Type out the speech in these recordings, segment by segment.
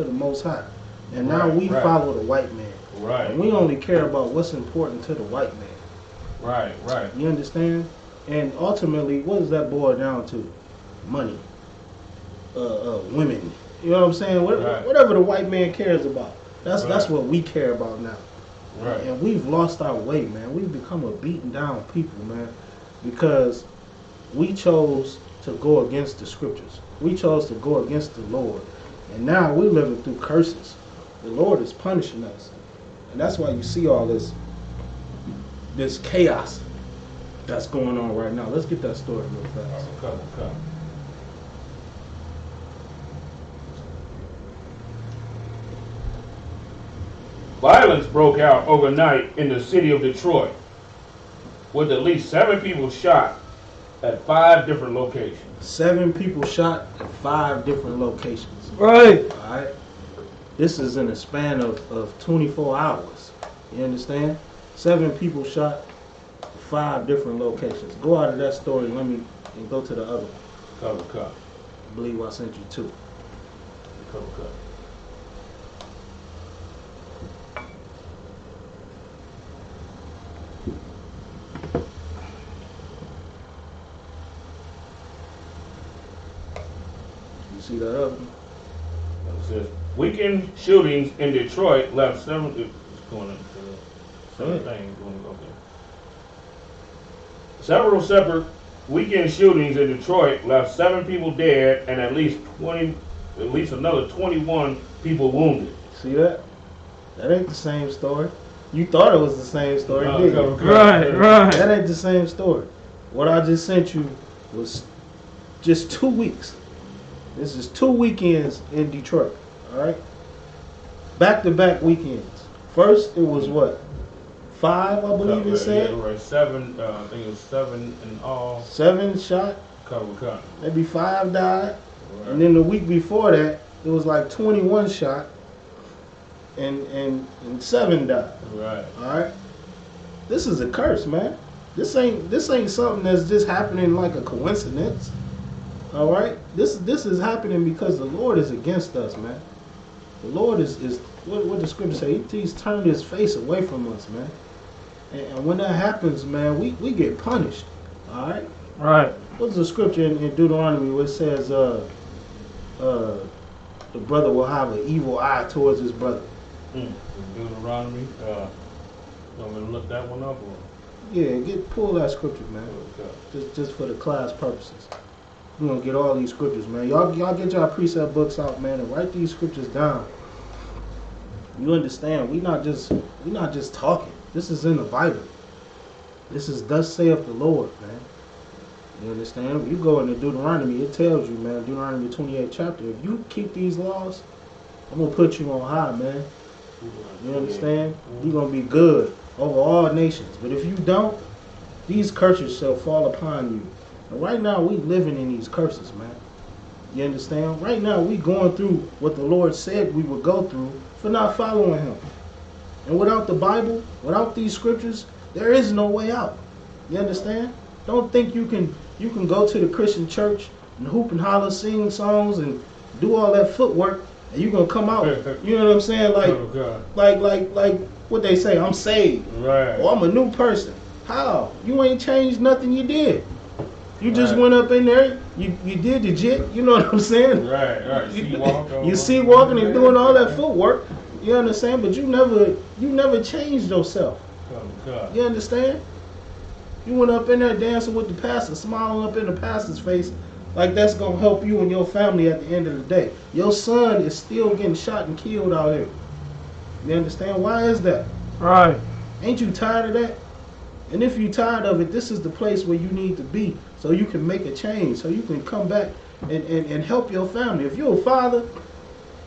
to the Most High. And now we follow the white man. Right. And we only care about what's important to the white man. Right, right. You understand? And ultimately, what does that boil down to? Money. Women. You know what I'm saying? Whatever the white man cares about. That's what we care about now. Right. And we've lost our way, man. We've become a beaten down people, man. Because we chose to go against the scriptures. We chose to go against the Lord. And now we're living through curses. The Lord is punishing us. And that's why you see all this chaos that's going on right now. Let's get that story real fast. Okay. Violence broke out overnight in the city of Detroit, with at least 7 people shot at 5 different locations. 7 people shot at 5 different locations. Right. All right. This is in a span of 24 hours. You understand? 7 people shot, 5 different locations. Go out of that story and go to the other one. Cover. I believe I sent you 2. Cover. You see that other one? It says weekend shootings in Detroit left several. It's going into several things going on there. Several separate weekend shootings in Detroit left 7 people dead and at least another 21 people wounded. See that? That ain't the same story. You thought it was the same story, didn't you? Right. That ain't the same story. What I just sent you was just 2 weeks. This is 2 weekends in Detroit. All right, back-to-back weekends. First, it was what? 5, I believe it said. Yeah, right. 7. I think it was 7 in all. 7 shot. Cover. Maybe 5 died. Right. And then the week before that, it was like 21 shot, and 7 died. Right. All right. This is a curse, man. This ain't something that's just happening like a coincidence. All right. This is happening because the Lord is against us, man. The Lord is what the scripture say. He's turned his face away from us, man. And when that happens, man, we get punished. All right. Right. What's the scripture in Deuteronomy where it says the brother will have an evil eye towards his brother? Deuteronomy. Want me to look that one up? Or? Yeah, pull that scripture, man. Okay. Just for the class purposes. We're gonna get all these scriptures, man. Y'all get y'all precept books out, man, and write these scriptures down. You understand? We not just talking. This is in the Bible. This is thus saith the Lord, man. You understand? When you go into Deuteronomy, it tells you, man, Deuteronomy 28 chapter, if you keep these laws, I'm gonna put you on high, man. You understand? You're gonna be good over all nations. But if you don't, these curses shall fall upon you. And right now we living in these curses, man. You understand? Right now we going through what the Lord said we would go through for not following him. And without the Bible, without these scriptures, there is no way out. You understand? Don't think you can go to the Christian church and hoop and holler, sing songs and do all that footwork and you're gonna come out. You know what I'm saying? Like what they say, I'm saved. Right. Or I'm a new person. How? You ain't changed nothing you did. You just went up in there, you did the jit, you know what I'm saying? Right. You see walking and doing all that footwork, you understand? But you never changed yourself. You understand? You went up in there dancing with the pastor, smiling up in the pastor's face, like that's gonna help you and your family at the end of the day. Your son is still getting shot and killed out here. You understand? Why is that? Right. Ain't you tired of that? And if you're tired of it, this is the place where you need to be so you can make a change, so you can come back and help your family. If you're a father,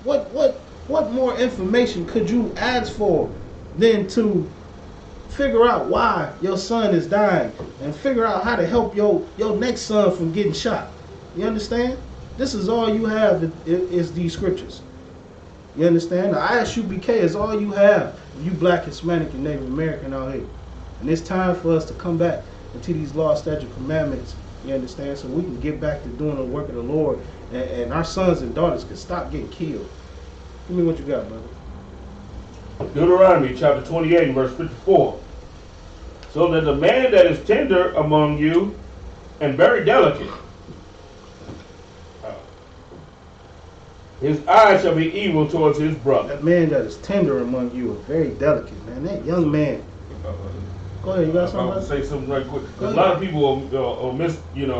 what more information could you ask for than to figure out why your son is dying and figure out how to help your next son from getting shot? You understand? This is all you have is these scriptures. You understand? The I.S.U.P.K is all you have if you black, Hispanic, and Native American out here. And it's time for us to come back into these law, statute, commandments, you understand, so we can get back to doing the work of the Lord and our sons and daughters can stop getting killed. Give me what you got, brother. Deuteronomy chapter 28 and verse 54. So that the man that is tender among you and very delicate, his eye shall be evil towards his brother. That man that is tender among you is very delicate, man. That young man. Go ahead, you got something? I want to say something right quick. A lot of people will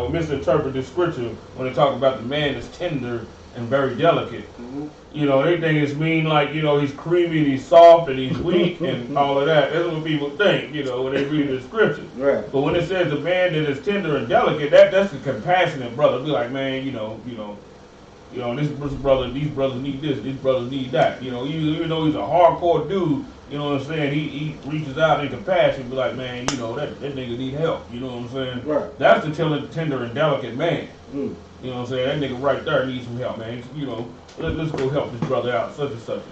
misinterpret this scripture when they talk about the man that's tender and very delicate. Mm-hmm. You know, they think it's mean like, he's creamy and he's soft and he's weak and all of that. That's what people think, when they read the scripture. Right. But when it says the man that is tender and delicate, that's a compassionate brother. Be like, man, this brother, these brothers need this, these brothers need that. Even though he's a hardcore dude, you know what I'm saying? He reaches out in compassion, be like, man, that nigga need help. You know what I'm saying? Right. That's the tender and delicate man. Mm. You know what I'm saying? That nigga right there needs some help, man. Let's go help this brother out, such and such.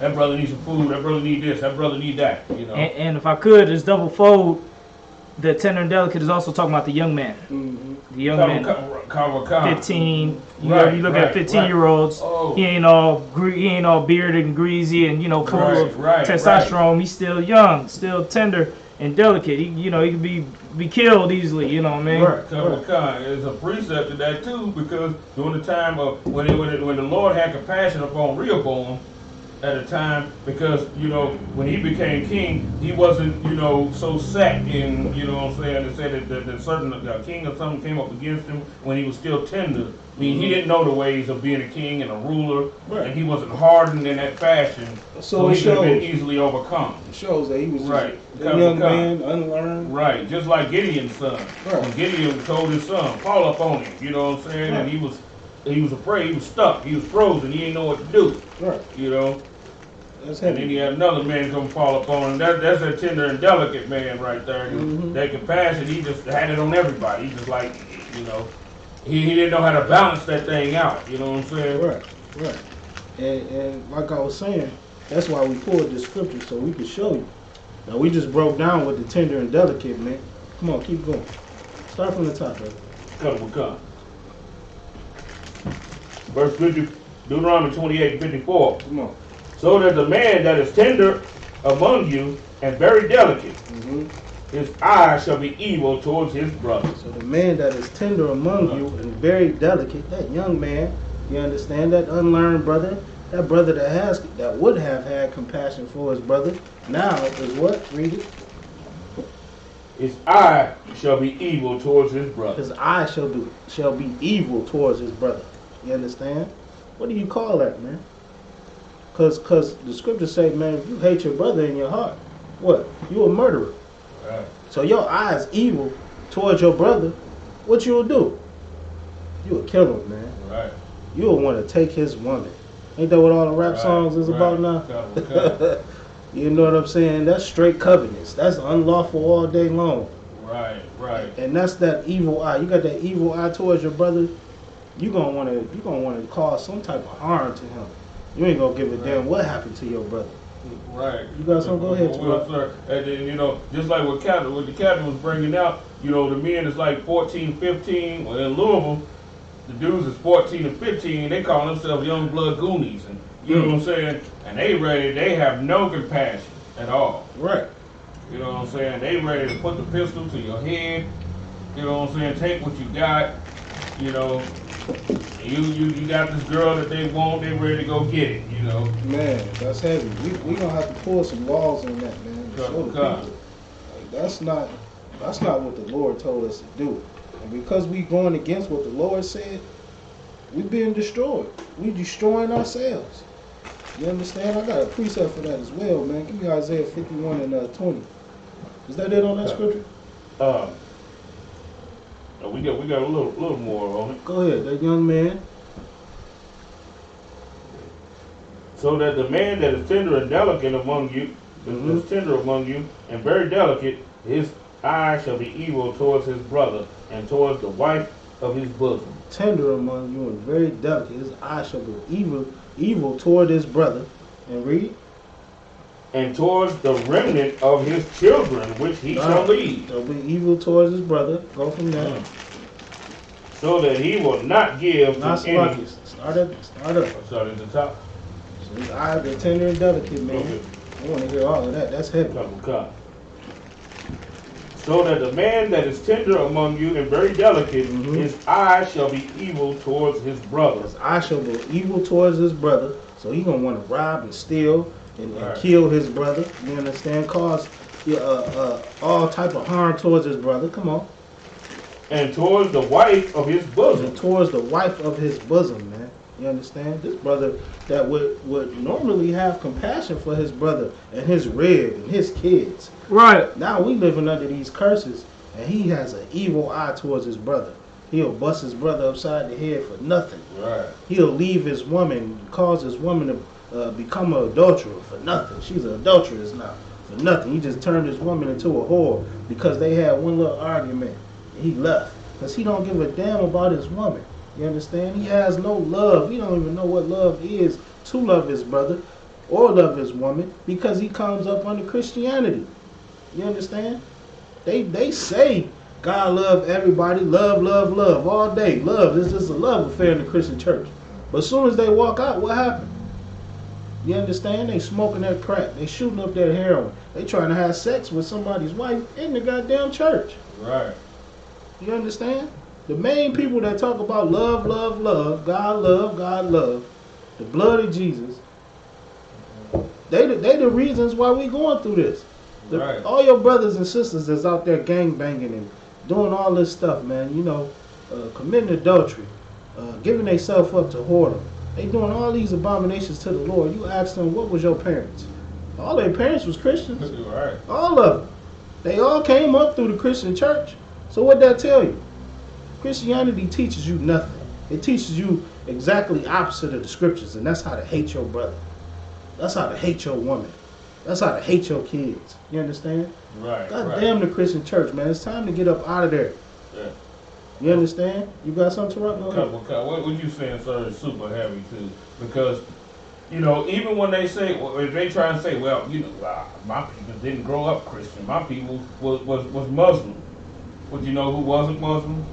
That brother needs some food. That brother need this. That brother need that. And if I could, just double fold. The tender and delicate is also talking about the young man. Mm-hmm. The young man, 15. You look at 15-year-olds. Oh. He ain't all bearded and greasy and full of testosterone. He's still young, still tender and delicate. He can be killed easily. You know what I mean? Right. There's a precept to that too, because during the time of when the Lord had compassion upon Rehoboam, at a time, because when he became king, he wasn't so set in what I'm saying. They said that the certain king or something came up against him when he was still tender. I mean, he didn't know the ways of being a king and a ruler, and he wasn't hardened in that fashion, so he could have been easily overcome. It shows that he was right, a young man, unlearned. Right, just like Gideon's son. Right. When Gideon told his son, "Fall up on him," you know what I'm saying, and he was afraid, he was stuck, he was frozen, he didn't know what to do. Right. And then he had another man come fall upon him. That's a tender and delicate man right there. Mm-hmm. That compassion, he just had it on everybody. He just like, he didn't know how to balance that thing out. You know what I'm saying? Right. And like I was saying, that's why we pulled this scripture, so we could show you. Now, we just broke down with the tender and delicate, man. Come on, keep going. Start from the top, brother. Come. Verse 50, Deuteronomy 28:54. Come on. So that the man that is tender among you and very delicate, his eye shall be evil towards his brother. So the man that is tender among you and very delicate, that young man, you understand, that unlearned brother, that brother that would have had compassion for his brother, now is what? Read it. His eye shall be evil towards his brother. His eye shall be evil towards his brother. You understand? What do you call that, man? Because the scriptures say, man, if you hate your brother in your heart, what? You a murderer. Right. So your eye is evil towards your brother. What you'll do? You will kill him, man. Right. You'll want to take his woman. Ain't that what all the rap songs is about now? You know what I'm saying? That's straight covenants. That's unlawful all day long. Right. And that's that evil eye. You got that evil eye towards your brother. You gonna want to cause some type of harm to him. You ain't gonna give a damn what happened to your brother. Right. You got something? Go ahead, well, sir. And then, just like what the captain was bringing out, the men is like 14, 15. Well, in Louisville, the dudes is 14 and 15. They call themselves young blood Goonies, and you know what I'm saying. And they have no compassion at all. Right. You know what I'm saying. They ready to put the pistol to your head. You know what I'm saying. Take what you got. You got this girl that they want, they ready to go get it, Man, that's heavy. We gonna have to pull some laws on that, man. To show the people. Like, that's not what the Lord told us to do. And because we going against what the Lord said, we being destroyed. We destroying ourselves. You understand? I got a precept for that as well, man. Give me Isaiah 51 and 20. Is that it on that scripture? We got a little more on it. Go ahead, that young man. So that the man that is tender and delicate among you, is tender among you, and very delicate, his eye shall be evil towards his brother, and towards the wife of his bosom. Tender among you and very delicate, his eye shall be evil toward his brother. And read. And towards the remnant of his children, which he shall lead. Shall be evil towards his brother. Go from there. So that he will not give to any. Start up. Start at the top. His eyes are tender and delicate, man. I want to hear all of that. That's heavy. So that the man that is tender among you and very delicate, his eye shall be evil towards his brother. His eye shall be evil towards his brother. So he gonna want to rob and steal and kill his brother. You understand? Cause all type of harm towards his brother. Come on. And towards the wife of his bosom. And towards the wife of his bosom, man. You understand? This brother that would normally have compassion for his brother and his rib and his kids. Right. Now we living under these curses, and he has an evil eye towards his brother. He'll bust his brother upside the head for nothing. Right. He'll leave his woman, cause his woman to become an adulterer for nothing. She's an adulteress now for nothing. He just turned his woman into a whore because they had one little argument. And he left because he don't give a damn about his woman. You understand? He has no love. He don't even know what love is to love his brother or love his woman because he comes up under Christianity. You understand? They say God love everybody, love all day. Love, this is a love affair in the Christian church. But as soon as they walk out, what happened? You understand? They smoking that crack. They shooting up that heroin. They trying to have sex with somebody's wife in the goddamn church. Right. You understand? The main people that talk about love, God love, the blood of Jesus, they the reasons why we going through this. Right. All your brothers and sisters that's out there gang banging and doing all this stuff, man, you know, committing adultery, giving themselves up to whoredom. They doing all these abominations to the Lord. You ask them, what was your parents? All their parents was Christians. Right. All of them. They all came up through the Christian church. So what that tell you? Christianity teaches you nothing. It teaches you exactly opposite of the scriptures, and that's how to hate your brother. That's how to hate your woman. That's how to hate your kids. You understand? Right. God damn the Christian church, man. It's time to get up out of there. Yeah. You understand? You got something to run? What you saying, sir, is super heavy too. Because, you know, even when they say, if they try and say, well, you know, my people didn't grow up Christian. My people was Muslim. But you know who wasn't Muslim?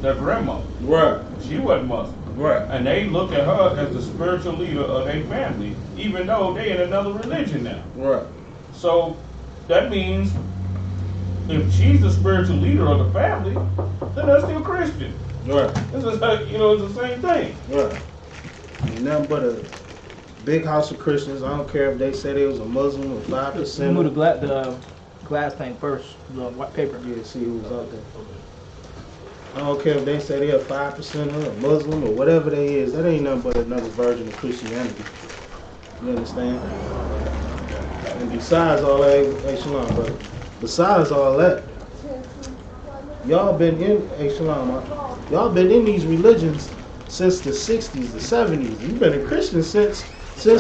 Their grandmother. Right. She wasn't Muslim. Right. And they look at her as the spiritual leader of their family, even though they in another religion now. Right. So that means if she's the spiritual leader of the family, then they're still Christian. Right. It's just, you know, it's the same thing. Right. Ain't nothing but a big house of Christians. I don't care if they say they was a Muslim or 5%. Move the glass thing first, the white paper. Yeah, see who's out there. I don't care if they say they're 5% or a Muslim or whatever they is. That ain't nothing but another version of Christianity. You understand? And besides all that, hey, Shalom, brother. Besides all that, y'all been in, hey, Shalom, y'all been in these religions since the 60s, the 70s. You've been a Christian since.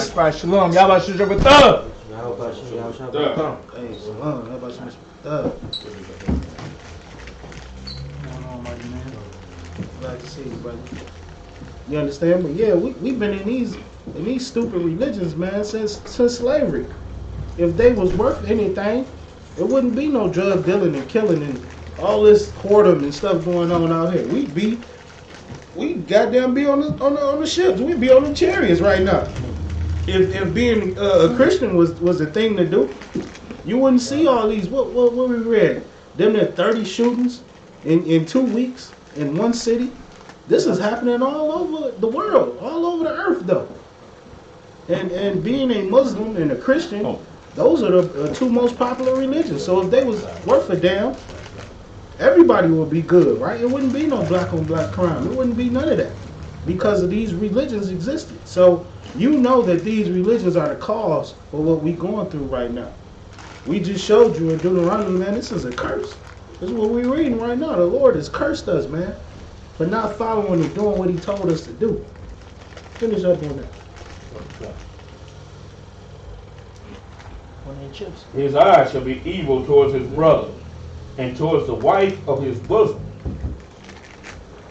Christ, Shalom. Y'all about to shoot with thug. Hey, Shalom. How about you, Mr. Thug? Glad to see you, brother. You understand? But yeah, we've been in these stupid religions, man, since slavery. If they was worth anything, it wouldn't be no drug dealing and killing and all this whoredom and stuff going on out here. We'd goddamn be on the ships. We'd be on the chariots right now. If being a Christian was the thing to do, you wouldn't see all these. What we read? Them there 30 shootings in 2 weeks. In one city. This is happening all over the world, all over the earth, though. And being a Muslim and a Christian, those are the two most popular religions. So if they was worth a damn, everybody would be good, right? It wouldn't be no black on black crime. It wouldn't be none of that because of these religions existed. So you know that these religions are the cause for what we're going through right now. We just showed you in Deuteronomy, man, this is a curse. This is what we're reading right now. The Lord has cursed us, man, for not following and doing what he told us to do. Finish up on that. His eyes shall be evil towards his brother, and towards the wife of his bosom,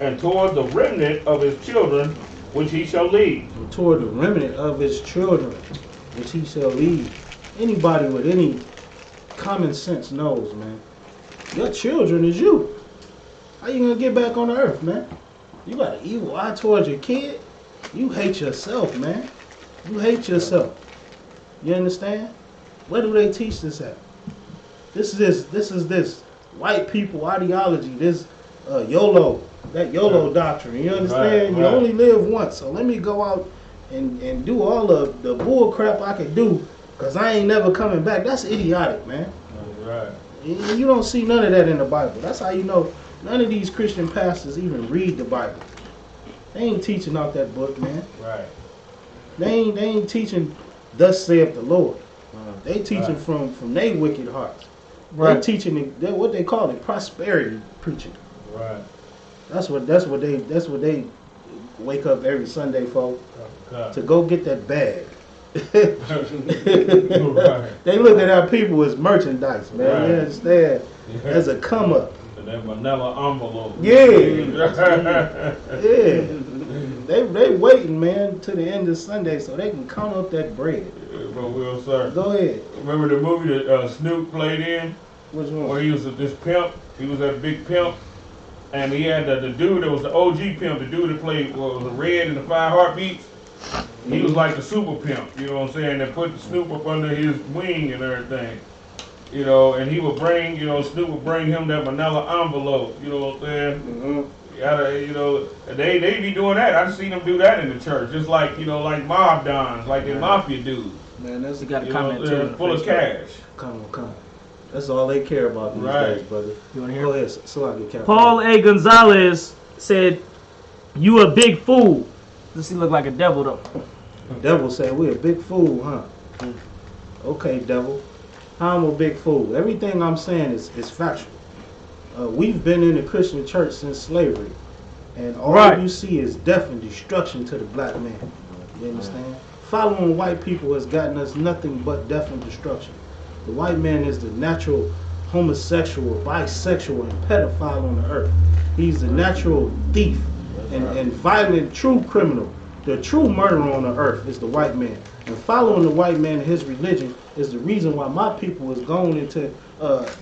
and toward the remnant of his children, which he shall lead. And toward the remnant of his children, which he shall lead. Anybody with any common sense knows, man. Your children is you. How you gonna get back on the earth, man? You got an evil eye towards your kid? You hate yourself, man. You hate yourself. You understand? Where do they teach this at? This is this white people ideology. This YOLO, that YOLO doctrine. You understand? Right. You only live once, so let me go out and do all of the bull crap I can do, cause I ain't never coming back. That's idiotic, man. Right. You don't see none of that in the Bible. That's how you know none of these Christian pastors even read the Bible. They ain't teaching out that book, man. Right. They ain't teaching, thus saith the Lord. They teaching from their wicked hearts. Right. They teaching what they call it, prosperity preaching. Right. That's what they wake up every Sunday for, to go get that bag. Right. They look at our people as merchandise, man. Right. You understand? As a come up. That manila envelope. Yeah. Yeah. They waiting, man, to the end of Sunday so they can count up that bread. But Will, sir. Go ahead. Remember the movie that Snoop played in? Which one? Where he was this pimp. He was that big pimp. And he had the dude that was the OG pimp, the dude that played was the Red in the 5 Heartbeats. He was like the super pimp, you know what I'm saying, that put Snoop up under his wing and everything. You know, and he would bring, Snoop would bring him that manila envelope, you know what I'm saying? Mm-hmm. They be doing that. I've seen them do that in the church, just like, like mob dons, like the mafia dudes. Man, that's you got a comment too. Full of cash. Come on. That's all they care about these days, brother. You want to hear? Go ahead, so Paul A. Gonzalez said, "You a big fool." Does he look like a devil though? Devil said, "We a big fool, huh?" Okay, devil. I'm a big fool. Everything I'm saying is factual. We've been in the Christian church since slavery, and all you see is death and destruction to the black man. You understand? Following white people has gotten us nothing but death and destruction. The white man is the natural homosexual, bisexual, and pedophile on the earth. He's the natural thief and violent true criminal. The true murderer on the earth is the white man. And following the white man and his religion is the reason why my people is going into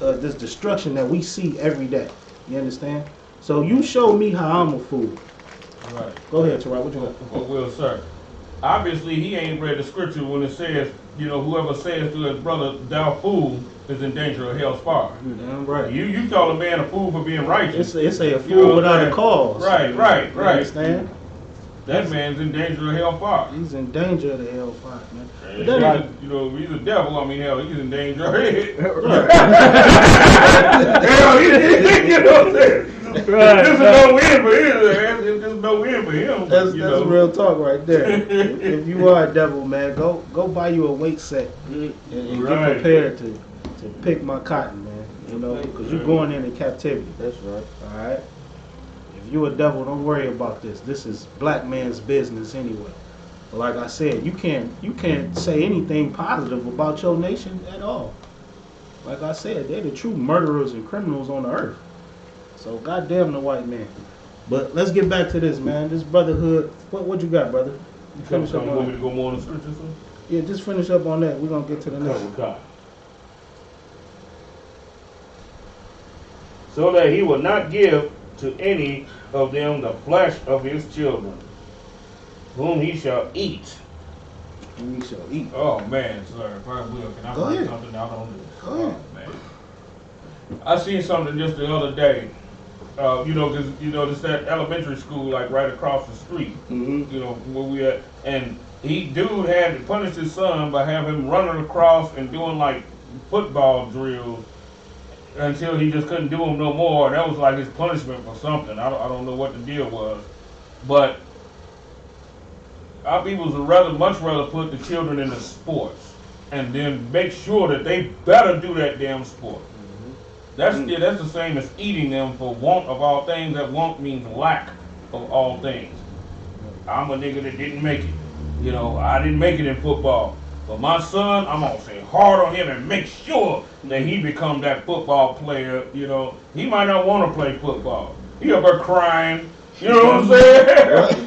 this destruction that we see every day. You understand? So you show me how I'm a fool. Right. Go ahead, Terrell. What you got? Well, sir. Obviously, he ain't read the scripture when it says, whoever says to his brother, "Thou fool," is in danger of hell's fire. Damn right. You call a man a fool for being righteous. It's a fool without a cause. Right. You understand? That man's in danger of hellfire. He's in danger of the hellfire, man. But then he's a devil. I mean, hell, he's in danger of it. Hell, you know what I'm saying? This is no win for him. This is no win for him. That's real talk right there. If you are a devil, man, go buy you a weight set and get prepared to pick my cotton, man. Because you're going into captivity. That's right. All right. If you're a devil, don't worry about this. This is black man's business anyway. But like I said, you can't say anything positive about your nation at all. Like I said, they're the true murderers and criminals on the earth. So goddamn the white man. But let's get back to this, man. This brotherhood. What you got, brother? You finish up on that. To go more on the scriptures? Yeah, just finish up on that. We're gonna get to the next. Okay. So that he will not give to any of them the flesh of his children, whom he shall eat. Whom he shall eat. Oh man, sir, if I will, can I find something out on this? Go ahead. Oh man, I seen something just the other day. Because it's that elementary school like right across the street. Mm-hmm. Where we at, and dude had to punish his son by having him running across and doing like football drills until he just couldn't do them no more. That was like his punishment for something. I don't know what the deal was, but our people would much rather put the children into sports and then make sure that they better do that damn sport. That's the same as eating them for want of all things. That want means lack of all things. I'm a nigga that didn't make it. I didn't make it in football. But my son, I'm going to say hard on him and make sure that he become that football player. He might not want to play football. He up there crying, You know what I'm saying?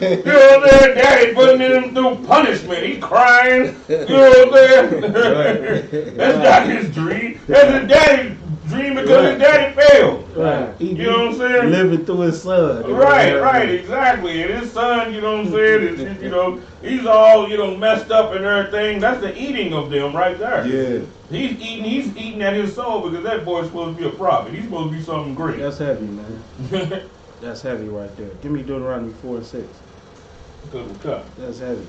You know what I'm saying? Daddy putting him through punishment. He crying. You know what I'm saying? That's not his dream. That's his daddy's dream because his daddy failed. Right. You know what I'm saying? Living through his son. Right, exactly. And his son, you know what I'm saying, is, you know, he's all, you know, messed up and everything. That's the eating of them right there. Yeah. He's eating at his soul because that boy's supposed to be a prophet. He's supposed to be something great. That's heavy, man. That's heavy right there. Give me Deuteronomy 4:6. Good cut. That's heavy.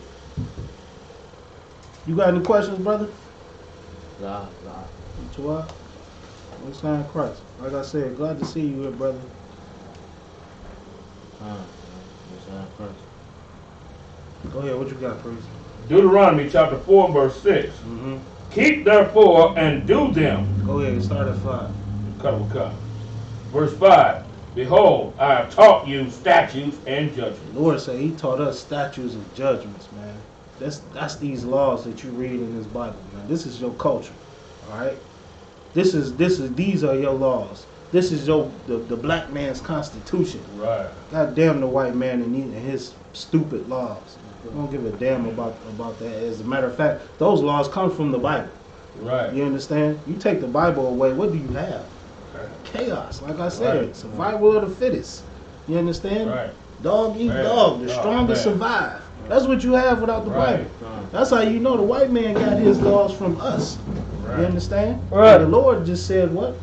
You got any questions, brother? Nah. You are? What sign of Christ? Like I said, glad to see you here, brother. Go ahead, what you got, priest? Deuteronomy chapter 4, verse 6. Mm-hmm. Keep therefore and do them. Go ahead, start at 5. Cut. Verse 5. Behold, I have taught you statutes and judgments. The Lord said He taught us statutes and judgments, man. That's these laws that you read in this Bible, man. This is your culture, all right? These are your laws. This is the black man's constitution. Right. God damn the white man and his stupid laws. I don't give a damn about that. As a matter of fact, those laws come from the Bible. Right. You understand? You take the Bible away, what do you have? Chaos, like I said, Right. survival of the fittest. You understand? Right. Dog eat dog, the strongest survive. That's what you have without the Bible. That's how you know the white man got his laws from us. Right. You understand? Right. And the Lord just said what?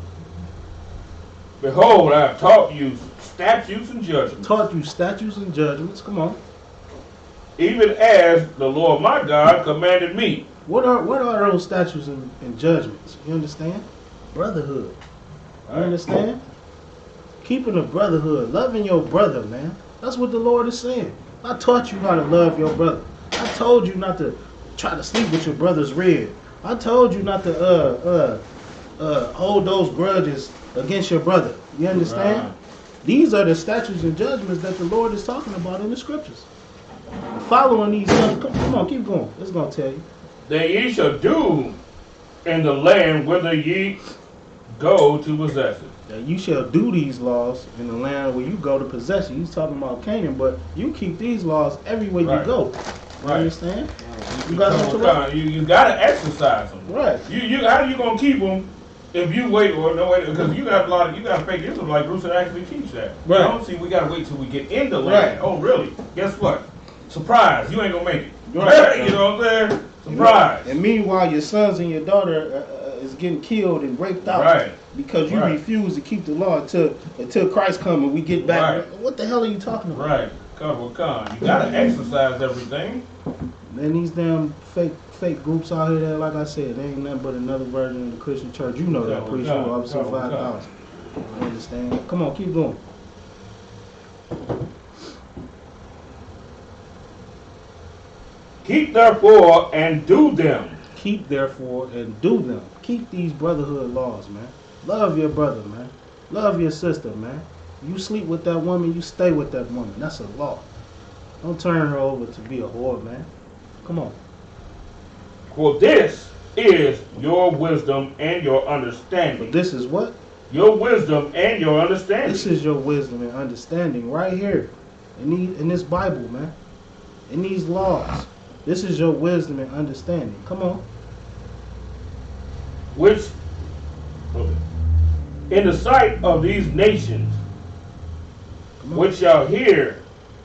Behold, I have taught you statutes and judgments. Taught you statutes and judgments. Come on. Even as the Lord my God commanded me. What are those statutes and judgments? You understand? Brotherhood. You understand? Keeping a brotherhood, loving your brother, man. That's what the Lord is saying. I taught you how to love your brother. I told you not to try to sleep with your brother's rib. I told you not to hold those grudges against your brother. You understand? Right. These are the statutes and judgments that the Lord is talking about in the scriptures. Following these, come on, keep going. It's gonna tell you. That ye shall do in the land whither ye go to possess it. That you shall do these laws in the land where you go to possess it. He's talking about Canaan, but you keep these laws everywhere you go. You understand? You got you gotta exercise them. Right. You how you gonna keep them if you wait or no wait? Because you got fake Israelites like Bruce that actually teach that. Right. You don't see. We gotta wait till we get in the land. Right. Oh really? Guess what? Surprise! You ain't gonna make it. Right. You know what I'm saying? Surprise. And meanwhile, your sons and your daughter is getting killed and raped out because you refuse to keep the law until Christ comes and we get back. Right. What the hell are you talking about? Right. You gotta exercise everything. And these damn fake groups out here that, like I said, they ain't nothing but another version of the Christian church. You know that, pretty sure. Up to 5,000. You understand? Come on, keep going. Keep therefore and do them. Keep therefore and do them. Keep these brotherhood laws, man. Love your brother, man. Love your sister, man. You sleep with that woman, you stay with that woman. That's a law. Don't turn her over to be a whore, man. Come on. For this is your wisdom and your understanding. But this is what? Your wisdom and your understanding. This is your wisdom and understanding right here. In this Bible, man. In these laws. This is your wisdom and understanding. Come on. Which, in the sight of these nations, which shall hear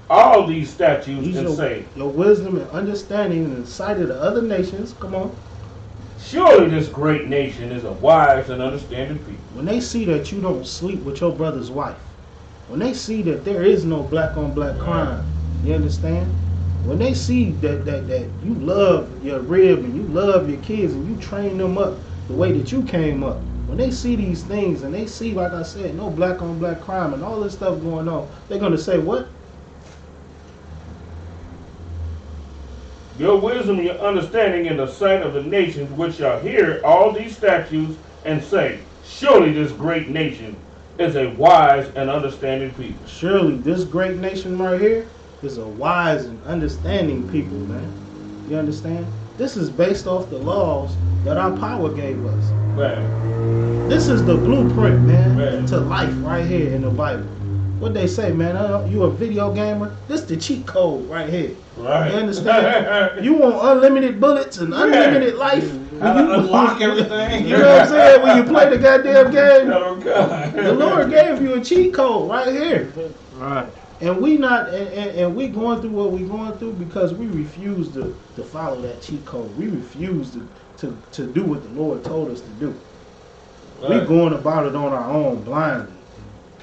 all these statutes and say, your wisdom and understanding in the sight of the other nations, come on. Surely this great nation is a wise and understanding people. When they see that you don't sleep with your brother's wife, when they see that there is no black on black crime, you understand? When they see that you love your rib and you love your kids and you train them up the way that you came up, when they see these things and they see, like I said, no black on black crime and all this stuff going on, they're going to say, what? Your wisdom and your understanding in the sight of the nations which shall hear all these statutes and say, surely this great nation is a wise and understanding people. Surely this great nation right here is a wise and understanding people, man. You understand? This is based off the laws that our power gave us. Right. This is the blueprint, man, to life right here in the Bible. what they say, man, you a video gamer? This the cheat code right here. Right. You understand? You want unlimited bullets and unlimited life. How to unlock everything. You know what I'm saying? When you play the goddamn game, Oh, God. the Lord gave you a cheat code right here. Right. And we not and we going through what we going through because we refuse to follow that cheat code. We refuse to do what the Lord told us to do. Right. We going about it on our own blindly.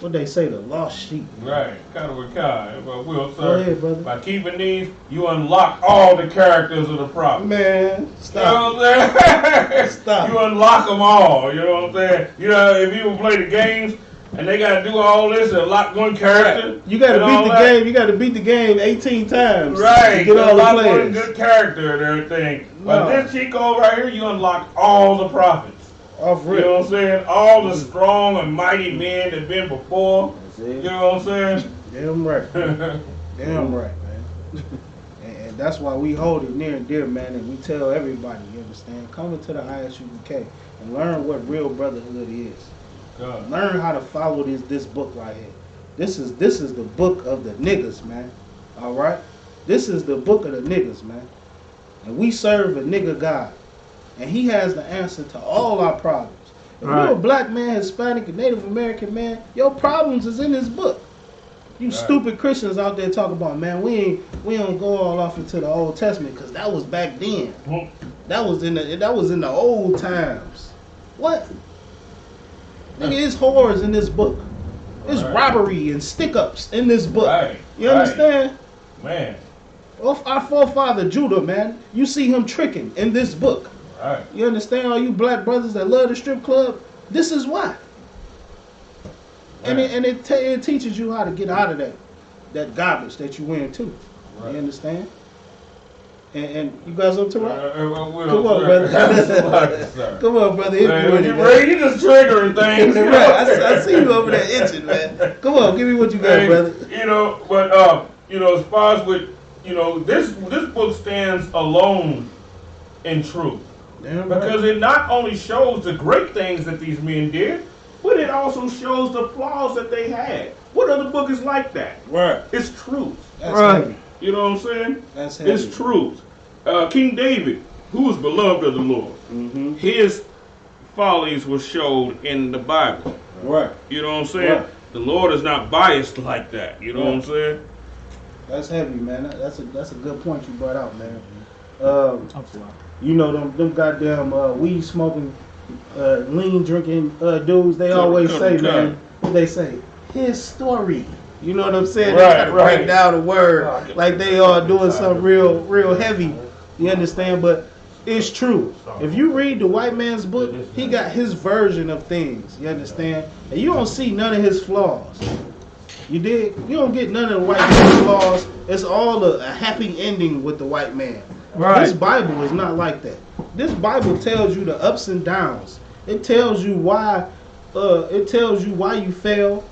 What they say, the lost sheep. Right, kind of a kind. But we'll Go ahead, brother. by keeping these, you unlock all the characters of the prophet. Man, stop. You know what I'm saying? Stop. You unlock them all. You know what I'm saying? You know, if people play the games and they got to do all this and unlock one character, You got to beat the game. You got to beat the game 18 times. Right. To get all the unlock one players. good character and everything. No. But this Chico right here, you unlock all the prophets. Off You rip. know what I'm saying? All the strong and mighty men that been before. You know what I'm saying? Damn right. Damn right, man. And that's why we hold it near and dear, man, and we tell everybody, you understand, come into the I.S.U.P.K. and learn what real brotherhood is. God. Learn how to follow this book right here. This is the book of the niggas, man. All right? This is the book of the niggas, man. And we serve a nigga God. And he has the answer to all our problems. If you're a black man, Hispanic, and Native American man, your problems is in this book. You stupid Christians out there talking about, man, we don't go all off into the Old Testament because that was back then. That was in the old times. What? Nigga, it's whores in this book. It's robbery and stick-ups in this book. Right. You understand? Man. Our forefather Judah, man, you see him tricking in this book. Right. You understand, all you black brothers that love the strip club? This is why. Right. And it teaches you how to get out of that garbage that you in too. Right. You understand? And you guys up to right? Come Come on, brother. Come on, brother. Man, you ready? You just triggering things. Right. I see you over there itching, man. Come on, give me what you got, brother. You know, but you know, as far as with, you know, this book stands alone in truth. Damn Because right. it not only shows the great things that these men did, but it also shows the flaws that they had. What other book is like that? Right. It's truth. That's heavy. You know what I'm saying? That's heavy. It's truth. King David, who was beloved of the Lord, his follies were showed in the Bible. Right. You know what I'm saying? Right. The Lord is not biased like that. You know what I'm saying? That's heavy, man. That's a good point you brought out, man. You know them goddamn weed smoking, lean drinking dudes. They always say, man. What they say? His story. You know what I'm saying? They try to break down the word like they are doing something real heavy. You understand? But it's true. If you read the white man's book, he got his version of things. You understand? And you don't see none of his flaws. You dig? You don't get none of the white man's flaws. It's all a happy ending with the white man. Right. This Bible is not like that. This Bible tells you the ups and downs. It tells you why. It tells you why you fail.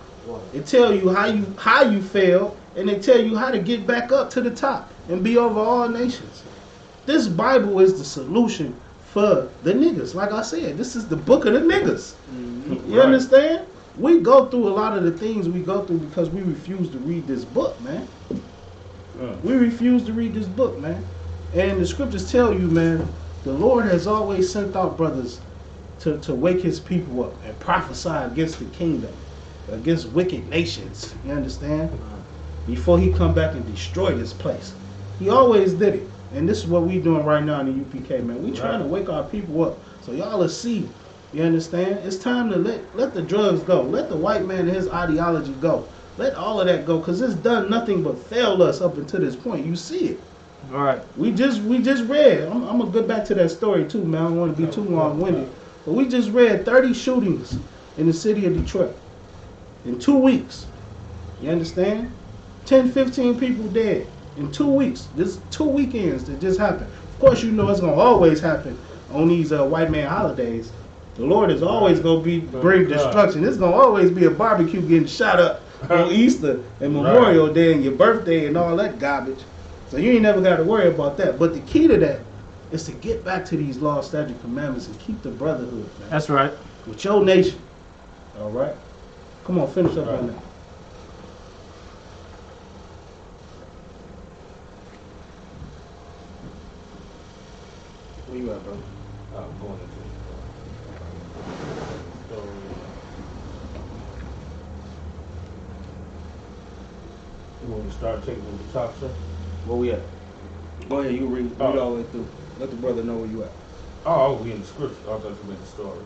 It tells you how you fail, and it tell you how to get back up to the top and be over all nations. This Bible is the solution for the niggas. Like I said, this is the book of the niggas. You understand? We go through a lot of the things we go through because we refuse to read this book, man. We refuse to read this book, man. And the scriptures tell you, man, the Lord has always sent out brothers to wake his people up and prophesy against the kingdom, against wicked nations. You understand? Before he come back and destroy this place. He always did it. And this is what we doing right now in the UPK, man. We trying to wake our people up so y'all will see. You understand? It's time to let the drugs go. Let the white man and his ideology go. Let all of that go, because it's done nothing but failed us up until this point. You see it. All right. We just read. I'm gonna get back to that story too, man. I don't want to be too long-winded, but we just read 30 shootings in the city of Detroit in 2 weeks. You understand? 10, 15 people dead in 2 weeks. This 2 weekends that just happened. Of course, you know it's gonna always happen on these white man holidays. The Lord is always gonna bring destruction. There's gonna always be a barbecue getting shot up on Easter and Memorial Day and your birthday and all that garbage. So you ain't never got to worry about that. But the key to that is to get back to these law, statute, commandments and keep the brotherhood, man. That's right. With your nation. All right? Come on, finish up on that. Where you at, bro? I'm going into the store. You want me to start taking from the top, sir? Where we at? Go ahead, you read all the way through. Let the brother know where you at. Oh, we in the scripture. I thought you meant the story.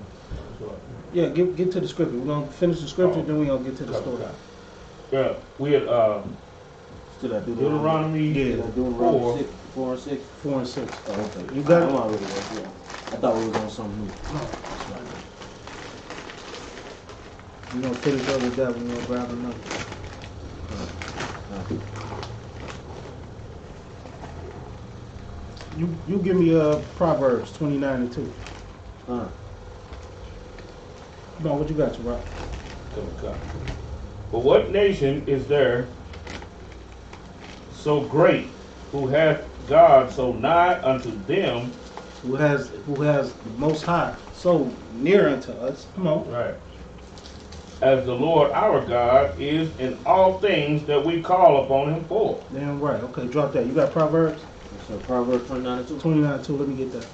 Yeah, get to the scripture. We're gonna finish the scripture, then we're gonna get to the story. Yeah, we had Still at Deuteronomy. Yeah, Deuteronomy 4 and 6. 4 and 6. Oh, okay. You got it? I'm already there, yeah. I thought we was on something new. No, that's right. We're gonna finish up with that. We're gonna grab another. You give me Proverbs 29 and 2. Come on, what you got, Rock? Come. But what nation is there so great, who hath God so nigh unto them? Who has the Most High so near unto us? Come on. Right. As the Lord our God is in all things that we call upon him for. Damn right. Okay, drop that. You got Proverbs? So Proverbs 29 and 2. 29 and 2. Let me get that.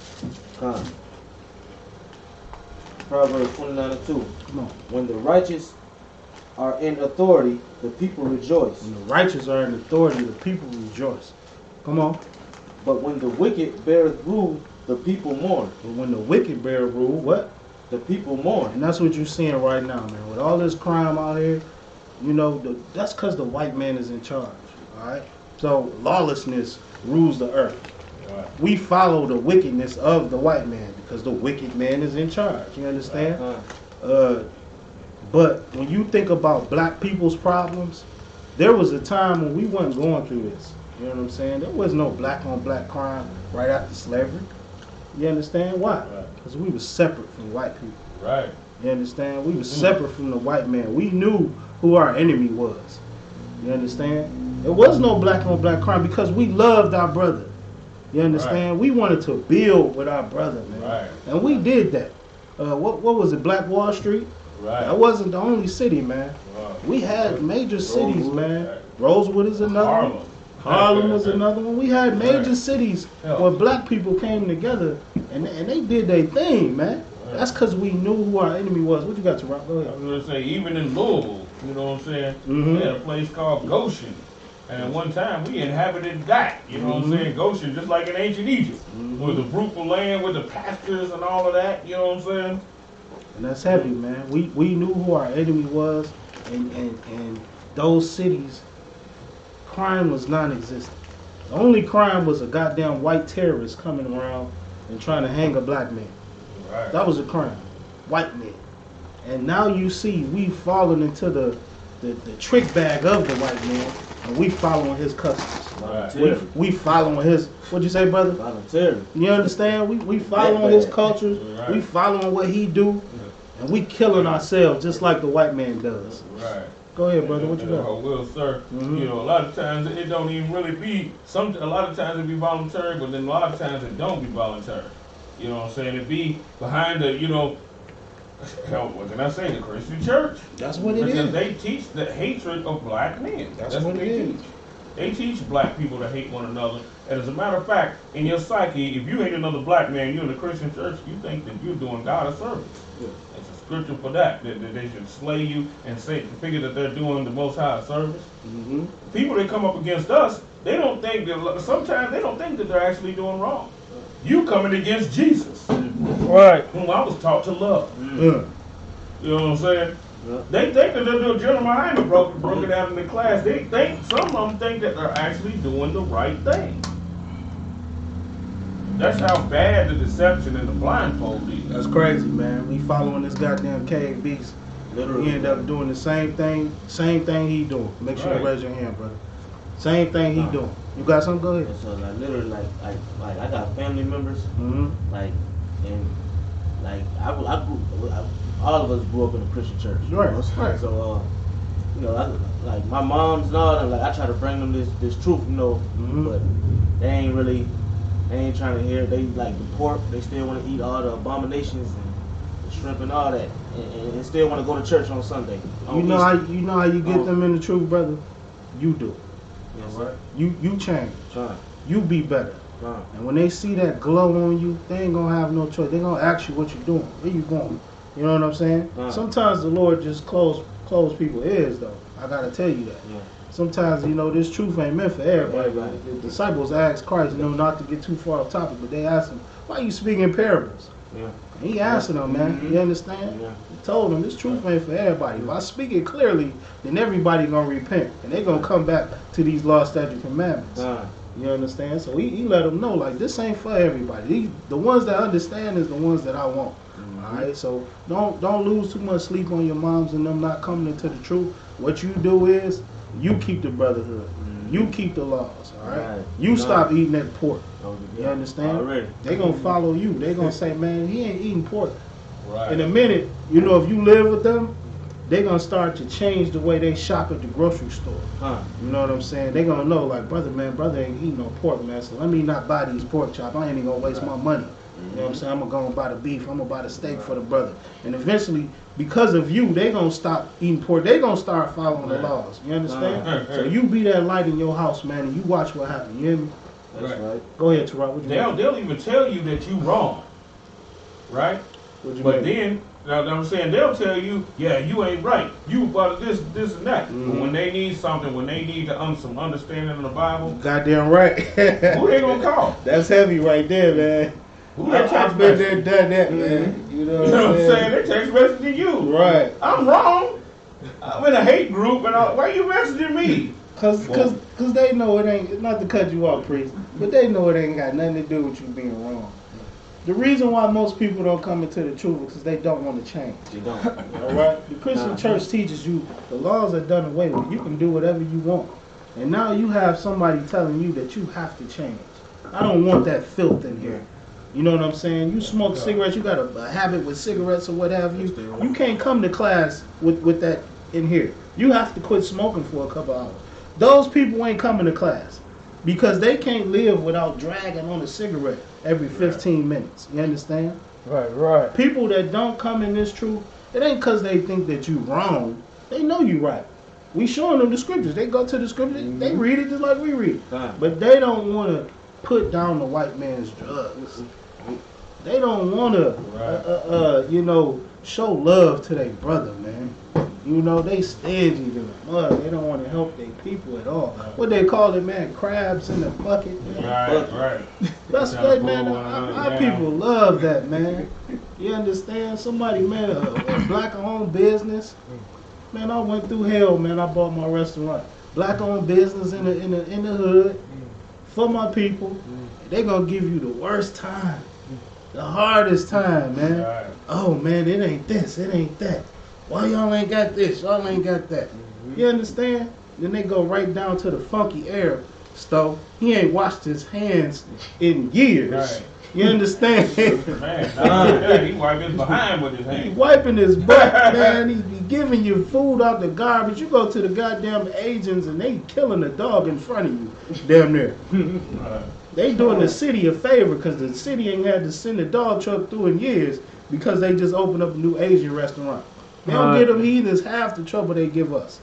Proverbs 29 and 2. Come on. When the righteous are in authority, the people rejoice. When the righteous are in authority, the people rejoice. Come on. But when the wicked beareth rule, the people mourn. But when the wicked bear rule, what? The people mourn. And that's what you're seeing right now, man. With all this crime out here, you know, that's because the white man is in charge. All right? So lawlessness rules the earth. Right. We follow the wickedness of the white man because the wicked man is in charge. You understand? But when you think about black people's problems, there was a time when we weren't going through this. You know what I'm saying? There was no black on black crime right after slavery. You understand why? Because we were separate from white people. Right. You understand? We were separate from the white man. We knew who our enemy was. You understand? There was no black on black crime because we loved our brother. You understand? Right. We wanted to build with our brother, man. Right. And we did that. What was it? Black Wall Street? Right. That wasn't the only city, man. Wow. We had major cities, Rosewood. man. Right. Rosewood is another one. Harlem was another one. We had major cities where black people came together and they did their thing, man. Right. That's because we knew who our enemy was. What you got to rock? Go I ahead. was going to say, even in Louisville, you know what I'm saying? Mhm. We had a place called Goshen. And at one time, we inhabited that. You know what I'm saying? Goshen, just like in ancient Egypt. With the fruitful land, with the pastures and all of that. You know what I'm saying? And that's heavy, man. We knew who our enemy was, and those cities, crime was non-existent. The only crime was a goddamn white terrorist coming around and trying to hang a black man. Right. That was a crime. White men. And now you see we've fallen into the trick bag of the white man, and we following his customs. Right. We following his, what'd you say, brother? Volunteering. You understand? We following his cultures. Right. We following what he do. And we killing ourselves just like the white man does. Right. Go ahead, brother. What you got? Well, sir, Mhm. you know, a lot of times it don't even really be, a lot of times it be voluntary, but then a lot of times it don't be voluntary. You know what I'm saying? It be behind the, you know, hell, what can I say? The Christian church. That's what it Because is. they teach the hatred of black men. That's what it they is. teach. They teach black people to hate one another. And as a matter of fact, in your psyche, if you hate another black man, you're in the Christian church, you think that you're doing God a service. Yeah. It's a scripture for that they should slay you and say, figure that they're doing the Most High a service. Mm-hmm. People that come up against us, they don't think that, sometimes they don't think that they're actually doing wrong. You coming against Jesus, Right. whom I was taught to love. Yeah. You know what I'm saying? Yeah. They think that they're doing, GEN.YAHANNA broke it out in the class. They think, some of them think that they're actually doing the right thing. That's how bad the deception and the blindfold is. That's crazy, man. We following this goddamn cave beast. Literally. We end up doing the same thing he doing. Make sure you Right. raise your hand, brother. Same thing he doing. You got something? Go ahead. And so like literally like I got family members Mm-hmm. like and like I grew all of us grew up in a Christian church. You Right, know? right. So you know, like my mom's and all that, like I try to bring them this truth, you know, but they ain't trying to hear it. They like the pork, they still want to eat all the abominations and the shrimp and all that, and still want to go to church on Sunday. You know how you get them in the truth, brother? You do. Yes, All right? You change. Trying. You be better. And when they see that glow on you, they ain't gonna have no choice. They gonna ask you what you doing, where you going. You know what I'm saying? Sometimes the Lord just close people's ears, though. I gotta tell you that. Sometimes, you know, this truth ain't meant for everybody. The disciples asked Christ, you know, not to get too far off topic, but they asked him, why are you speaking parables? He answered them, man. You understand? He told them, this truth ain't for everybody. If I speak it clearly, then everybody gonna repent. And they gonna come back to these law, statute, commandments. You understand? So he let them know, like, this ain't for everybody. The ones that understand is the ones that I want. Alright? So don't lose too much sleep on your moms and them not coming into the truth. What you do is, you keep the brotherhood. You keep the laws, all right? You stop eating that pork. You understand? Already. They gonna follow you. They gonna say, man, he ain't eating pork. In a minute, you know, if you live with them, they gonna start to change the way they shop at the grocery store. You know what I'm saying? They gonna know, like, brother ain't eating no pork, man. So let me not buy these pork chops. I ain't even gonna waste my money. You know what I'm saying? I'm gonna go and buy the beef. I'm gonna buy the steak for the brother. And eventually, because of you, they gonna stop eating pork. They gonna start following the laws. You understand? So you be that light in your house, man, and you watch what happens. You hear me? That's right. Go ahead, Terrell. They'll even tell you that you wrong, right? But then, I'm saying, they'll tell you, yeah, you ain't right. You about this and that. But when they need something, when they need some understanding of the Bible, goddamn right. Who they gonna call? That's heavy right there, man. I've been there, done that, man. You know what I'm saying? They text messaging you. Right. I'm wrong. I'm in a hate group, and why you messaging me? Cause they know it ain't, not to cut you off, priest, but they know it ain't got nothing to do with you being wrong. The reason why most people don't come into the truth is because they don't want to change. They don't. All right? The Christian church teaches you the laws are done away with. You can do whatever you want. And now you have somebody telling you that you have to change. I don't want that filth in here. You know what I'm saying? You smoke cigarettes, you got a habit with cigarettes or what have you. You can't come to class with that in here. You have to quit smoking for a couple hours. Those people ain't coming to class because they can't live without dragging on a cigarette every 15 minutes. You understand? Right. People that don't come in this truth, it ain't because they think that you wrong. They know you right. We showing them the scriptures. They go to the scriptures, they read it just like we read it. But they don't want to put down the white man's drugs. They don't want to, you know, show love to their brother, man. You know, they stingy to the mud. They don't want to help their people at all. What they call it, man, crabs in the bucket. Man. Right. That's good, man. Our people love that, man. You understand? Somebody, man, a black-owned business. Man, I went through hell, man. I bought my restaurant. Black-owned business in the hood for my people. They gonna give you the worst time, the hardest time, man. Right. Oh man, it ain't this, it ain't that. Why y'all ain't got this? Y'all ain't got that. You understand? Then they go right down to the funky air stove. He ain't washed his hands in years. Right. You understand? Man, he wiping his behind with his hand. He wiping his butt, man. He be giving you food out the garbage. You go to the goddamn agents and they killing a dog in front of you. Damn near. They doing the city a favor because the city ain't had to send a dog truck through in years because they just opened up a new Asian restaurant. They don't give them heathens half the trouble they give us.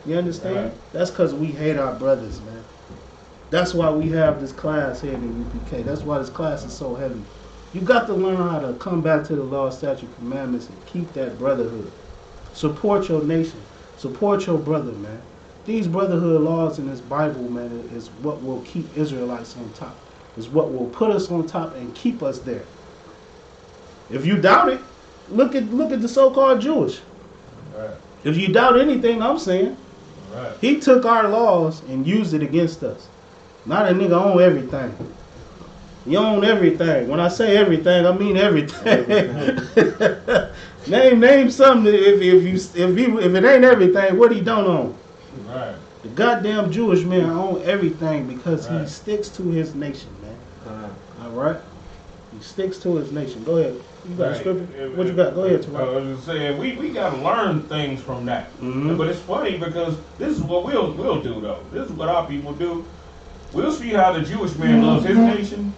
You understand? That's because we hate our brothers, man. That's why we have this class here in the U.P.K. That's why this class is so heavy. You got to learn how to come back to the law, statute, commandments, and keep that brotherhood. Support your nation. Support your brother, man. These brotherhood laws in this Bible, man, is what will keep Israelites on top. Is what will put us on top and keep us there. If you doubt it, look at the so-called Jewish. Right. If you doubt anything I'm saying, he took our laws and used it against us. Not a nigga own everything. You own everything. When I say everything, I mean everything. name something. If it ain't everything, what he don't own? Right. The goddamn Jewish man own everything because he sticks to his nation, man. All right. He sticks to his nation. Go ahead. You got a scripture? What you got? Go ahead, Terrell. I was just saying, we got to learn things from that. But it's funny because this is what we'll do, though. This is what our people do. We'll see how the Jewish man loves his nation.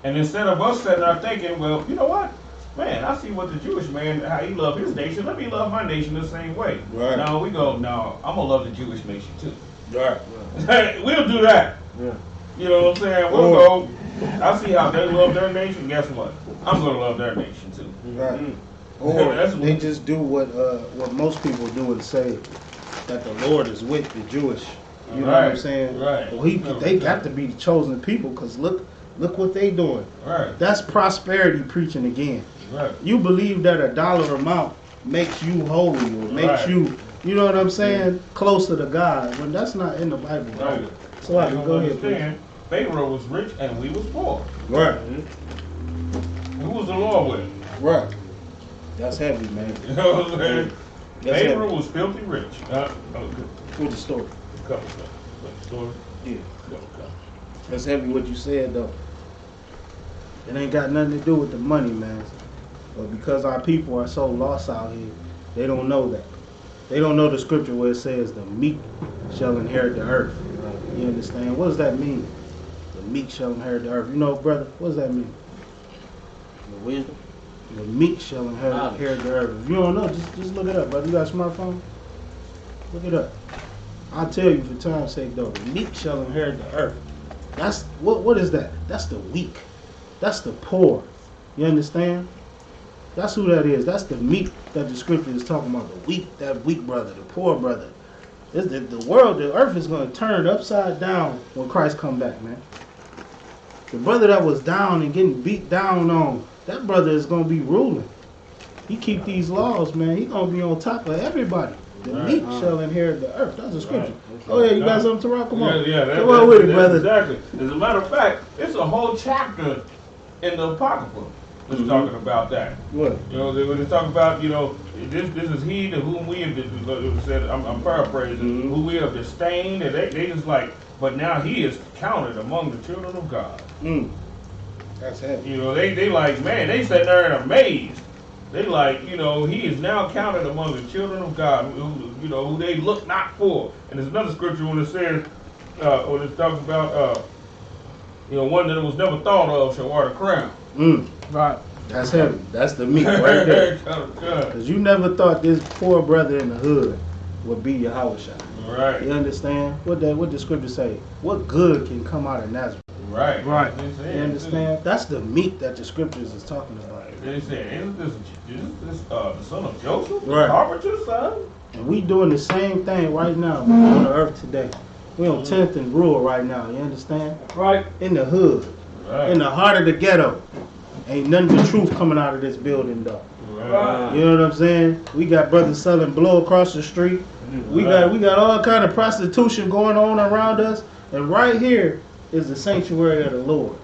And instead of us sitting there thinking, well, you know what? Man, I see what the Jewish man, how he loves his nation. Let me love my nation the same way. Right. Now we go, no, I'm going to love the Jewish nation too. Right. We'll do that. Yeah. You know what I'm saying? We'll go. I see how they love their nation. Guess what? I'm gonna love their nation too. Right. Or they just do what most people do and say that the Lord is with the Jewish. You know what I'm saying? Right. Well, they got to be the chosen people because look what they doing. Right. That's prosperity preaching again. Right. You believe that a dollar amount makes you holy or makes you know what I'm saying, closer to God when that's not in the Bible. Right. So I can go ahead. Pharaoh was rich and we was poor. Right. Who was the Lord with? Right. That's heavy, man. You know what I'm saying? Pharaoh was filthy rich. What's the story? Couple stuff. Story? Yeah. That's heavy what you said though. It ain't got nothing to do with the money, man. But because our people are so lost out here, they don't know that. They don't know the scripture where it says the meek shall inherit the earth. You understand? What does that mean? The meek shall inherit the earth. You know, brother, what does that mean? The wisdom. The meek shall inherit the earth. If you don't know, just look it up, brother. You got a smartphone? Look it up. I'll tell you for time's sake though. The meek shall inherit the earth. That's what is that? That's the weak. That's the poor. You understand? That's who that is. That's the meek that the scripture is talking about. The weak, that weak brother, the poor brother. The world, the earth is going to turn upside down when Christ come back, man. The brother that was down and getting beat down on, that brother is going to be ruling. He keep these laws, man. He going to be on top of everybody. The meek shall inherit the earth. That's the scripture. Oh yeah, you got something to rock? Come on. Come on with it, brother. Exactly. As a matter of fact, it's a whole chapter in the Apocrypha that's talking about that. What? You know, when they talk about, this is he to whom we have said, I'm paraphrasing, who we have disdained, and they just like, but now he is counted among the children of God. That's heavy. They like, man, they sitting there and amazed. They like, he is now counted among the children of God, who they look not for. And there's another scripture when it says, when it talks about, one that was never thought of shall wear the crown. Right. That's heavy. That's the meat right there. Because you never thought this poor brother in the hood would be Yahweh. Right. You understand? What the scripture say? What good can come out of Nazareth? Right. You understand? That's the meat that the scriptures is talking about. They said, isn't this the son of Joseph? Right. Carpenter's son? And we doing the same thing right now on the earth today. We on 10th and Rule right now. You understand? Right. In the hood. Right. In the heart of the ghetto. Ain't nothing but truth coming out of this building though. Right. You know what I'm saying? We got brothers selling blow across the street. We got all kind of prostitution going on around us. And right here is the sanctuary of the Lord.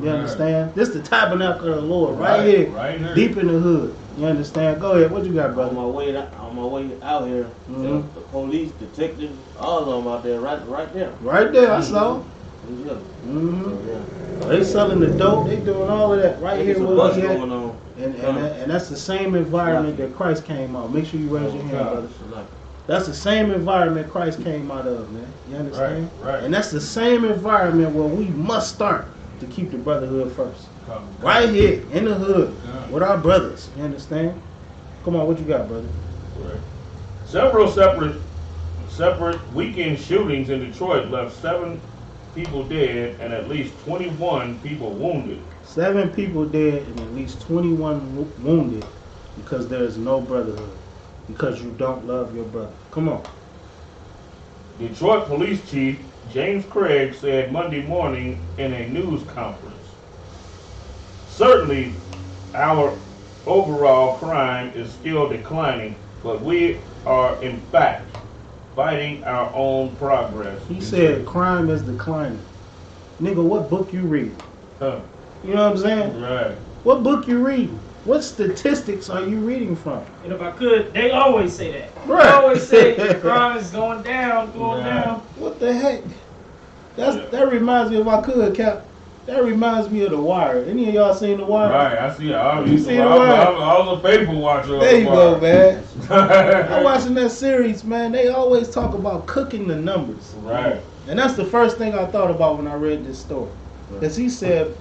You understand? This is the tabernacle of the Lord right here, deep in the hood. You understand? Go ahead. What you got, brother? On my way out here, the police, detectives, all of them out there, right there. Right there, I saw. Yeah. They selling the dope. They doing all of that right here. What's going on? And that's the same environment that Christ came out. Make sure you raise your hand, brother. That's the same environment Christ came out of, man. You understand? Right. And that's the same environment where we must start to keep the brotherhood first. Right here in the hood with our brothers. You understand? Come on, what you got, brother? Right. Several separate weekend shootings in Detroit left 7 people dead and at least 21 people wounded. 7 people dead and at least 21 wounded because there is no brotherhood. Because you don't love your brother. Come on. Detroit Police Chief James Craig said Monday morning in a news conference, certainly our overall crime is still declining, but we are in fact fighting our own progress. He said crime is declining. Nigga, what book you read? You know what I'm saying? Right. What book you reading? What statistics are you reading from? And if I could, they always say that. Right. They always say crime is going down. What the heck? That reminds me, if I could, Cap, that reminds me of The Wire. Any of y'all seen The Wire? Right, I see it. I was a faithful watcher of There you The go, Wire. man. I'm watching that series, man. They always talk about cooking the numbers. Right. And that's the first thing I thought about when I read this story. Because he said,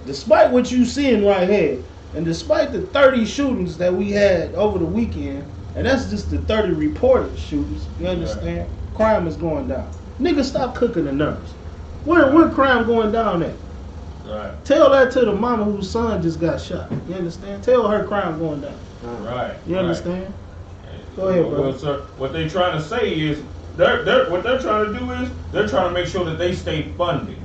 despite what you seeing right here, and despite the 30 shootings that we had over the weekend, and that's just the 30 reported shootings, you understand? Crime is going down. Niggas, stop cooking the numbers. Where crime going down at? Right. Tell that to the mama whose son just got shot. You understand? Tell her crime going down. Right. You understand? Go ahead, bro. Well, sir, what they're trying to say is, what they're trying to do is, they're trying to make sure that they stay funded.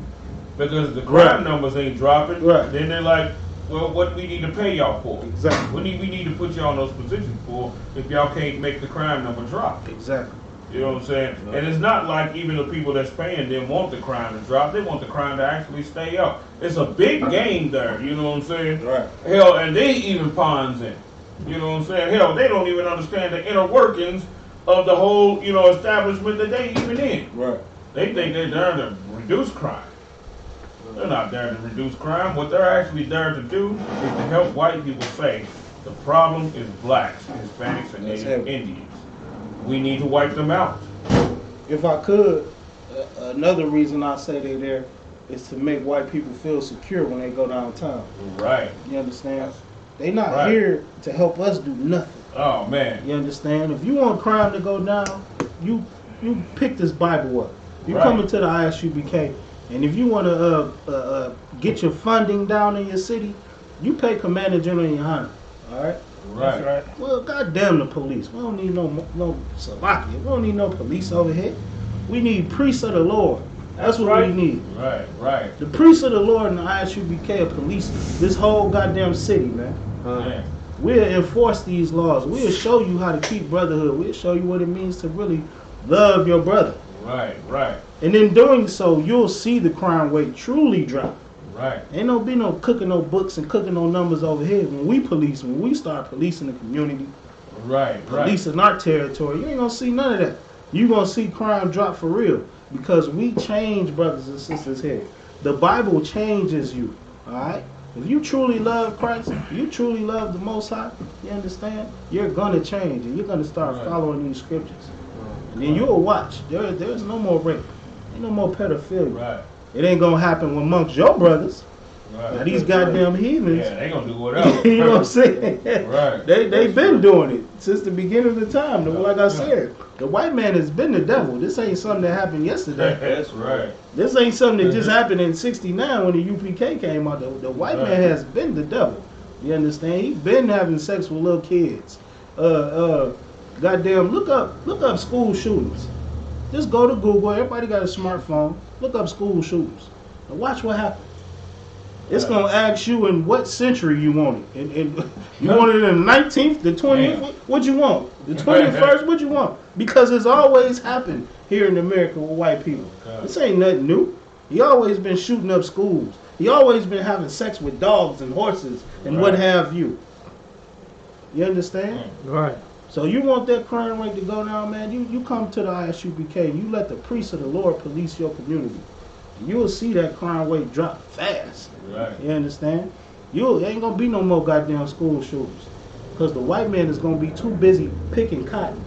Because the crime numbers ain't dropping. Right. Then they're like, well, what do we need to pay y'all for? Exactly. What do we need to put y'all in those positions for if y'all can't make the crime number drop? Exactly. You know what I'm saying? Right. And it's not like even the people that's paying them want the crime to drop. They want the crime to actually stay up. It's a big game there. You know what I'm saying? Right. Hell, and they even pawns in. You know what I'm saying? Hell, they don't even understand the inner workings of the whole, establishment that they even in. Right. They think they're there to reduce crime. They're not there to reduce crime. What they're actually there to do is to help white people say the problem is blacks, Hispanics, and Native Indians. We need to wipe them out. If I could, another reason I say they're there is to make white people feel secure when they go downtown. Right. You understand? They not here to help us do nothing. Oh man. You understand? If you want crime to go down, you pick this Bible up. You come into the I.S.U.P.K. and if you want to get your funding down in your city, you pay Commander GEN.YAHANNA. All right. Right. That's right. Well, goddamn the police. We don't need no Slovakia. We don't need no police over here. We need priests of the Lord. That's what we need. Right, right. The priests of the Lord and the I.S.U.P.K. are police this whole goddamn city, man. Yeah. We'll enforce these laws. We'll show you how to keep brotherhood. We'll show you what it means to really love your brother. Right, right. And in doing so, you'll see the crime rate truly drop. Right. Ain't no be no cooking no books and cooking no numbers over here. When we start policing the community, policing our territory, you ain't gonna see none of that. You gonna see crime drop for real because we change, brothers and sisters here. The Bible changes you. All right. If you truly love Christ, you truly love the Most High, you understand? You're gonna change and you're gonna start following these scriptures. And then you'll watch. There's no more rape. Ain't no more pedophilia. Right. It ain't gonna happen amongst your brothers. Right. Now these goddamn heathens. Yeah, they gonna do whatever. You know what I'm saying? Right. They've been doing it since the beginning of the time. Like I said, the white man has been the devil. This ain't something that happened yesterday. That's right. This ain't something that just happened in '69 when the UPK came out. The white man has been the devil. You understand? He's been having sex with little kids. Goddamn, look up school shootings. Just go to Google. Everybody got a smartphone. Look up school shootings and watch what happens. It's gonna ask you in what century you want it. And you want it in the 19th, the 20th. What you want? The 21st. What you want? Because it's always happened here in America with white people. This ain't nothing new. He always been shooting up schools. He always been having sex with dogs and horses and what have you. You understand? Right. So you want that crime rate to go down, man? You come to the I.S.U.P.K. You let the priests of the Lord police your community. You will see that crime rate drop fast. Right. You understand? Ain't gonna be no more goddamn school shooters, because the white man is gonna be too busy picking cotton.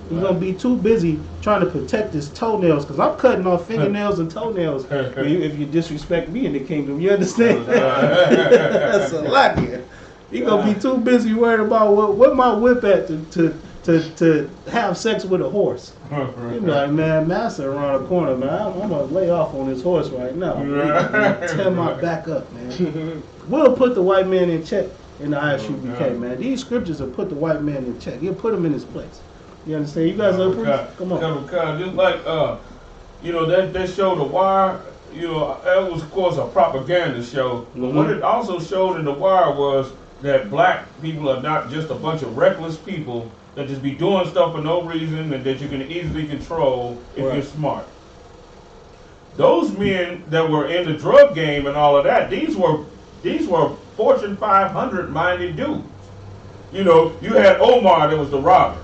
He's gonna be too busy trying to protect his toenails, because I'm cutting off fingernails and toenails if you disrespect me in the kingdom. You understand? That's a lot here. He's gonna be too busy worried about what my whip at to have sex with a horse. You be like, man, master around the corner, man. I'm gonna lay off on this horse right now. Tear my back up, man. We'll put the white man in check in the I.S.U.P.K, man. These scriptures will put the white man in check. He'll put him in his place. You understand? You guys are priests? Come on. Just like that show The Wire. That was of course a propaganda show. But what it also showed in The Wire was that black people are not just a bunch of reckless people that just be doing stuff for no reason and that you can easily control if you're smart. Those men that were in the drug game and all of that, these were Fortune 500 minded dudes. You had Omar that was the robber.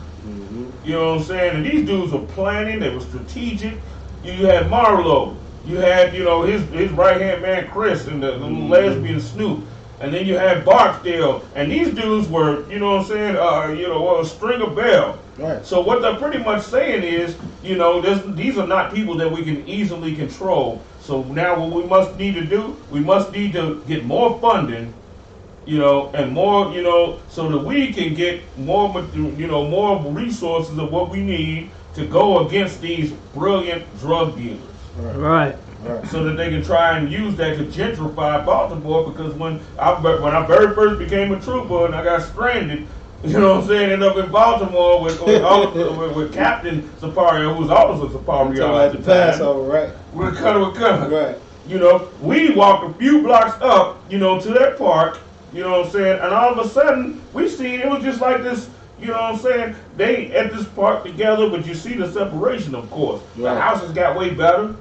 You know what I'm saying? And these dudes were planning, they were strategic. You had Marlowe. You had, his right hand man Chris and the lesbian Snoop. And then you had Barksdale, and these dudes were, a string of bell. Right. So what they're pretty much saying is, these are not people that we can easily control. So now what we must need to do, we must need to get more funding, and more, so that we can get more, more resources of what we need to go against these brilliant drug dealers. Right. so that they can try and use that to gentrify Baltimore. Because when I very first became a trooper and I got stranded, you know what I'm saying, ended up in Baltimore with Captain Sapario, who was Officer Sapario at the time. Passover, right? We're coming. Right. You know, we walked a few blocks up, you know, to that park, you know what I'm saying, and all of a sudden, we see it was just like this, you know what I'm saying, they at this park together, but you see the separation, of course. Right. The houses got way better.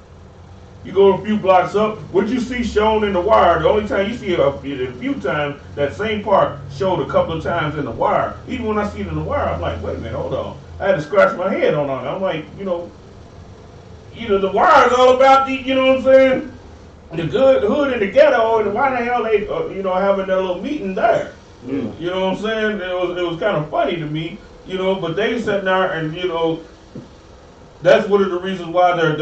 You go a few blocks up, what you see shown in The Wire, the only time you see it a few times, that same park showed a couple of times in The Wire. Even when I see it in The Wire, I'm like, wait a minute, hold on. I had to scratch my head on it. I'm like, you know, either The Wire is all about the, you know what I'm saying, the good hood in the ghetto, and why the hell they, you know, having their little meeting there? Mm. You know what I'm saying? It was kind of funny to me, you know. But they sitting there, and you know, that's one of the reasons why they're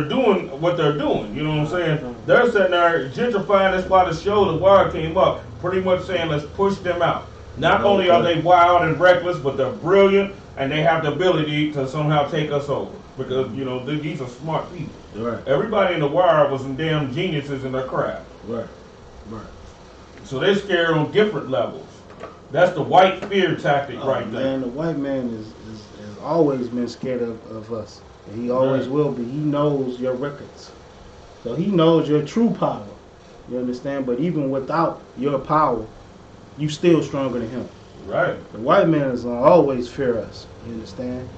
doing what they're doing. You know what I'm saying? They're sitting there gentrifying. That's why the show The Wire came up, pretty much saying let's push them out. Not only are they wild and reckless, but they're brilliant, and they have the ability to somehow take us over. Because you know these are smart people. Right. Everybody in The Wire was some damn geniuses in their craft. Right. Right. So they're scared on different levels. That's the white fear tactic right there. Man, the white man has always been scared of us. And he always will be. He knows your records. So he knows your true power. You understand? But even without your power, you still stronger than him. Right. The white man is gonna always fear us. You understand?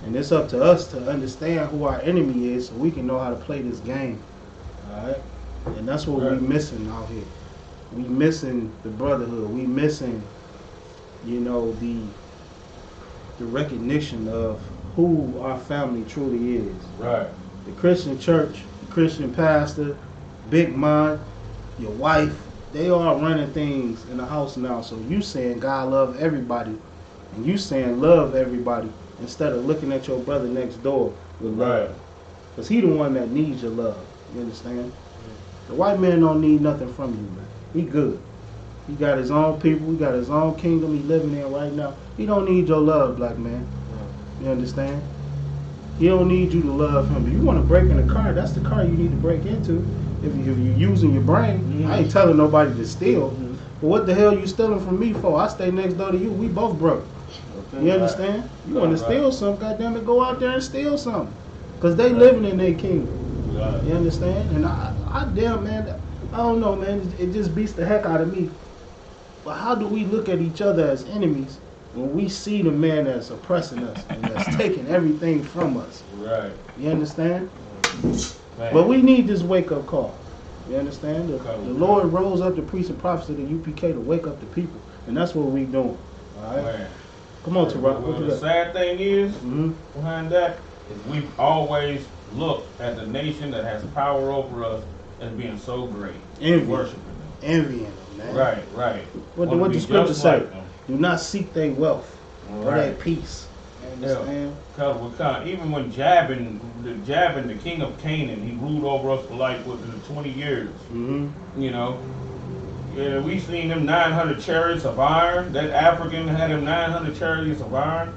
And it's up to us to understand who our enemy is so we can know how to play this game. Alright? And that's what we're missing out here. We missing the brotherhood. We missing, you know, the recognition of who our family truly is. Right. The Christian church, the Christian pastor, big man, your wife, they all running things in the house now. So you saying God love everybody, and you saying love everybody, instead of looking at your brother next door with love. Because he the one that needs your love. You understand? The white man don't need nothing from you, man. He good. He got his own people. He got his own kingdom he living in right now. He don't need your love, black man. You understand? He don't need you to love him. If you want to break in a car, that's the car you need to break into. If you're using your brain, I ain't telling nobody to steal. But what the hell you stealing from me for? I stay next door to you. We both broke. You understand? You want to steal something, goddamn it, go out there and steal something. Because they living in their kingdom. You understand? And I damn, man, I don't know, man. It just beats the heck out of me. But how do we look at each other as enemies when we see the man that's oppressing us and that's taking everything from us? Right. You understand? Man. But we need this wake-up call. You understand? The Lord rose up the priests and prophets of the UPK to wake up the people. And that's what we doing. All right? Man. Come on, Taraq. Well, the sad thing is, behind that, is we've always looked at the nation that has power over us as being so great. Worshiping them. Envying them, man. Right, right. What the scripture say? Do not seek their wealth or their peace. You understand? Even when Jabin, the king of Canaan, he ruled over us for like, 20 years. You know? Yeah, we seen them 900 chariots of iron. That African had them 900 chariots of iron.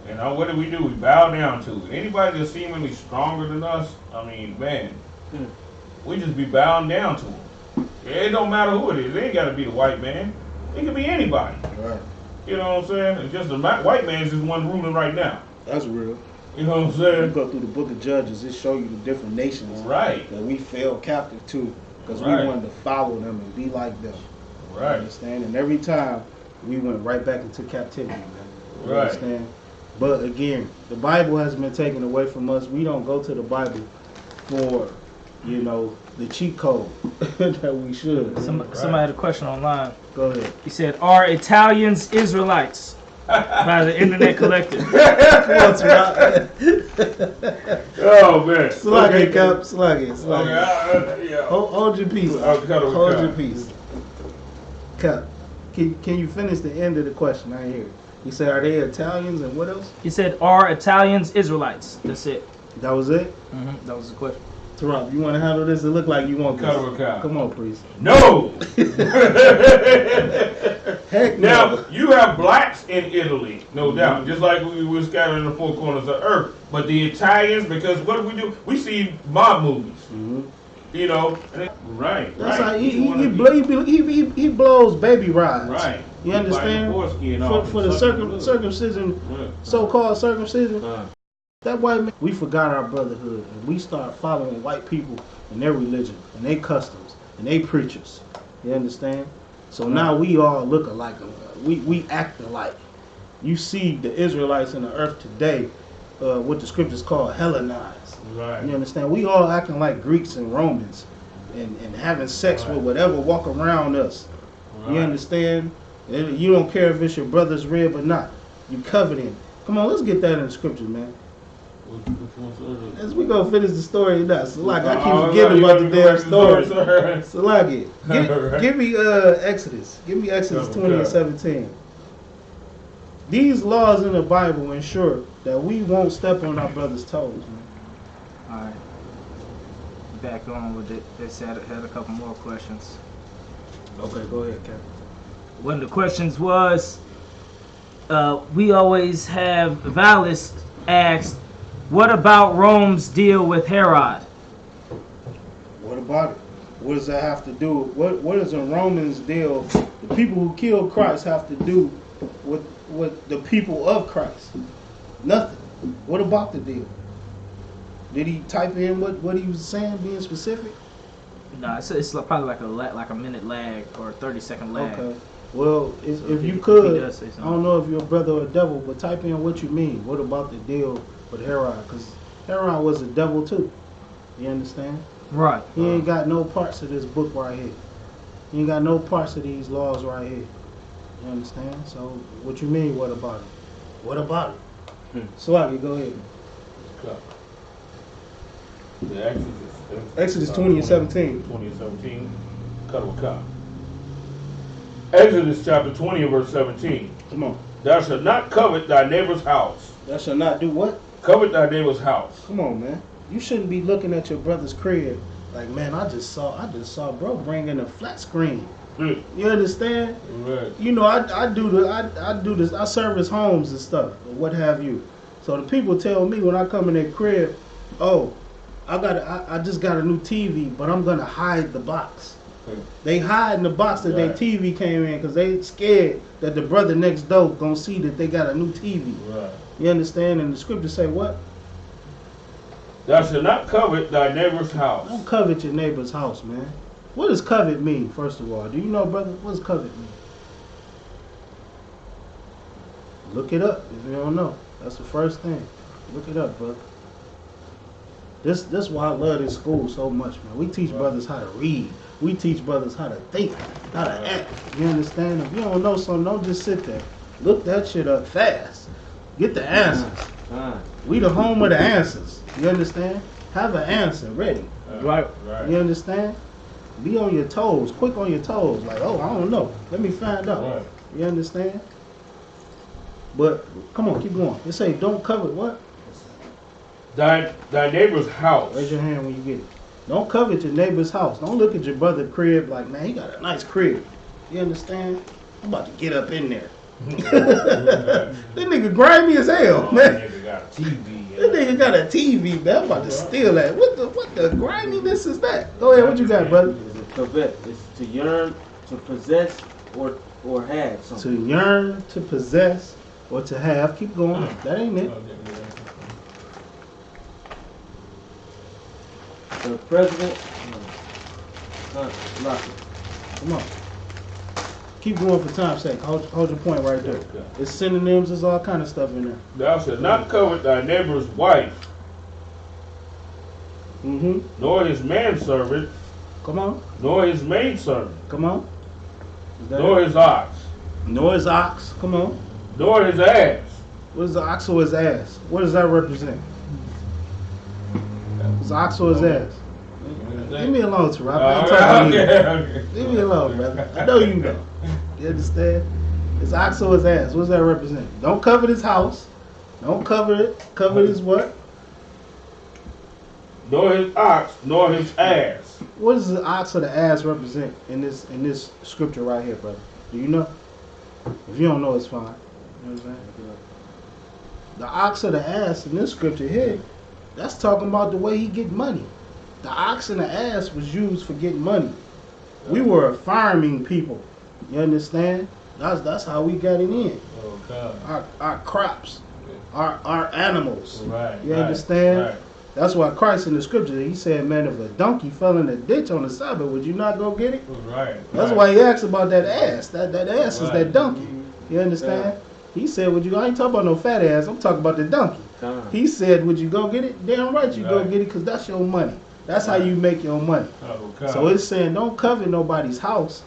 And what do? We bow down to it. Anybody that's seemingly stronger than us, I mean, man, we just be bowing down to them. It don't matter who it is. It ain't got to be the white man. It could be anybody. Right. You know what I'm saying? It's just the white man's just one ruling right now. That's real. You know what I'm saying? You go through the book of Judges, it show you the different nations that we fell captive to because we wanted to follow them and be like them. Right. You understand? And every time we went right back into captivity, man. You understand? But again, the Bible has been taken away from us. We don't go to the Bible for, you know, the cheat code that we should. Somebody had a question online. Go ahead. He said, "Are Italians Israelites?" By the Internet Collective. Oh man! Slug it, Cap. Slug it. Hold your peace. Hold your peace. Cap, can you finish the end of the question? I hear. He said, "Are they Italians and what else?" He said, "Are Italians Israelites?" That's it. That was it. That was the question. Taraq, you want to handle this? It look like you want this. Come on, priest. No. Heck no. Now you have blacks in Italy, no doubt, just like we were scattered in the four corners of earth. But the Italians, because what do? We see mob movies. you know. Right. That's right. how he blows baby rides. Right. You understand? For the circumcision, so-called circumcision. That white man, we forgot our brotherhood and we start following white people and their religion and their customs and their preachers. You understand? So now we all look alike. We act alike. You see the Israelites in the earth today, what the scriptures call Hellenized. Right. You understand? We all acting like Greeks and Romans and having sex with whatever walk around us. You understand? You don't care if it's your brother's rib or not. You coveting. Come on, let's get that in the scriptures, man. As we go finish the story now, so like I keep forgetting about the damn story. So like give me Exodus. Give me Exodus 20 and 17. These laws in the Bible ensure that we won't step on our brother's toes, man. Alright. Back on with it. They said had a couple more questions. Okay, go ahead, Captain. One of the questions was, we always have Valis asked, what about Rome's deal with Herod? What about it? What does that have to do? What does a Roman's deal, the people who killed Christ, have to do with the people of Christ? Nothing. What about the deal? Did he type in what he was saying, being specific? No, it's probably like a minute lag or a 30-second lag. Okay. Well, if you could, I don't know if you're a brother or a devil, but type in what you mean. What about the deal with Herod? Because Herod was a devil too. You understand? Right. He ain't got no parts of this book right here. He ain't got no parts of these laws right here. You understand? So, what you mean, what about it? What about it? Swaggy, go ahead. Exodus 20 and 17. 20 and 17. Cut with cut. Exodus chapter 20 and verse 17. Come on. Thou shalt not covet thy neighbor's house. Thou shalt not do what? Covet thy neighbor's house. Come on, man. You shouldn't be looking at your brother's crib like, man, I just saw bro bring in a flat screen. You understand? Right. You know, I do this. I service homes and stuff, or what have you. So the people tell me when I come in their crib, oh, I just got a new TV, but I'm gonna hide the box. They hide in the box that their TV came in because they scared that the brother next door gonna see that they got a new TV. Right. You understand? And the scriptures say what? Thou shalt not covet thy neighbor's house. Don't covet your neighbor's house, man. What does covet mean, first of all? Do you know, brother? What does covet mean? Look it up if you don't know. That's the first thing. Look it up, brother. This why I love this school so much, man. We teach brothers how to read. We teach brothers how to think, how to act. You understand? If you don't know something, don't just sit there. Look that shit up fast. Get the answers. We the home of the answers. You understand? Have an answer ready. Right. You understand? Be on your toes, quick on your toes. Like, oh, I don't know. Let me find out. Right. You understand? But come on, keep going. It say don't covet what? Thy neighbor's house. Raise your hand when you get it. Don't covet your neighbor's house. Don't look at your brother's crib like, man, he got a nice crib. You understand? I'm about to get up in there. This nigga grimy as hell, man. That nigga got a TV. This nigga got a TV, man. I'm about to steal that. What the griminess is that? Go ahead, what you got, brother? Covet is to yearn, to possess, or have something. To yearn, to possess, or to have. Keep going. That ain't it. The president. Lock it. Come on. Keep going for time's sake. Hold your point right there. Okay. It's synonyms. There's all kind of stuff in there. Thou shalt not covet thy neighbor's wife, nor his manservant, Come on. nor his maidservant, Come on. nor his ox, Nor his ox. Come on. nor his ass. What is the ox or his ass? What does that represent? His ox or his ass? Leave me alone, Terrell. I'm talking to you. Okay. Leave me alone, brother. I know you know. You understand? His ox or his ass. What does that represent? Don't covet his house. Don't cover it. Cover his what? Nor his ox, nor his ass. What does the ox or the ass represent in this scripture right here, brother? Do you know? If you don't know, it's fine. You know what I'm saying? The ox or the ass in this scripture here, that's talking about the way he get money. The ox and the ass was used for getting money. We were a farming people. You understand? That's how we got it in. Oh, God. Our crops, our animals. Right. You understand? Right. That's why Christ in the scripture, he said, man, if a donkey fell in a ditch on the Sabbath, would you not go get it? Right. That's why he asked about that ass. That ass is that donkey. You understand? He said, would you, I ain't talking about no fat ass, I'm talking about the donkey. He said, would you go get it? Damn right you go get it, because that's your money. That's how you make your money. So it's saying, don't covet nobody's house.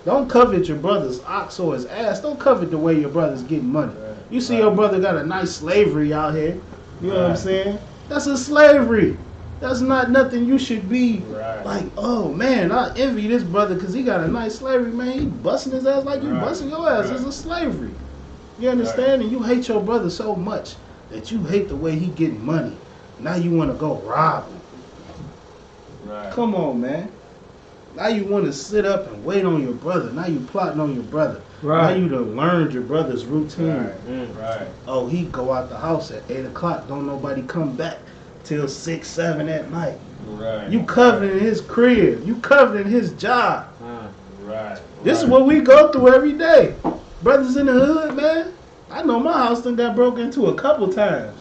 Don't covet your brother's ox or his ass. Don't covet the way your brother's getting money. You see your brother got a nice slavery out here. You know what I'm saying? That's a slavery. That's not nothing you should be like, oh man, I envy this brother because he got a nice slavery, man. He busting his ass like you busting your ass. It's a slavery. You understand? And you hate your brother so much that you hate the way he getting money. Now you want to go rob him. Come on, man. Now you want to sit up and wait on your brother. Now you plotting on your brother. Now you done learned your brother's routine. Oh, he go out the house at 8 o'clock. Don't nobody come back till 6, 7 at night. You coveting his crib. You coveting his job. This is what we go through every day. Brothers in the hood, man. I know my house done got broke into a couple times.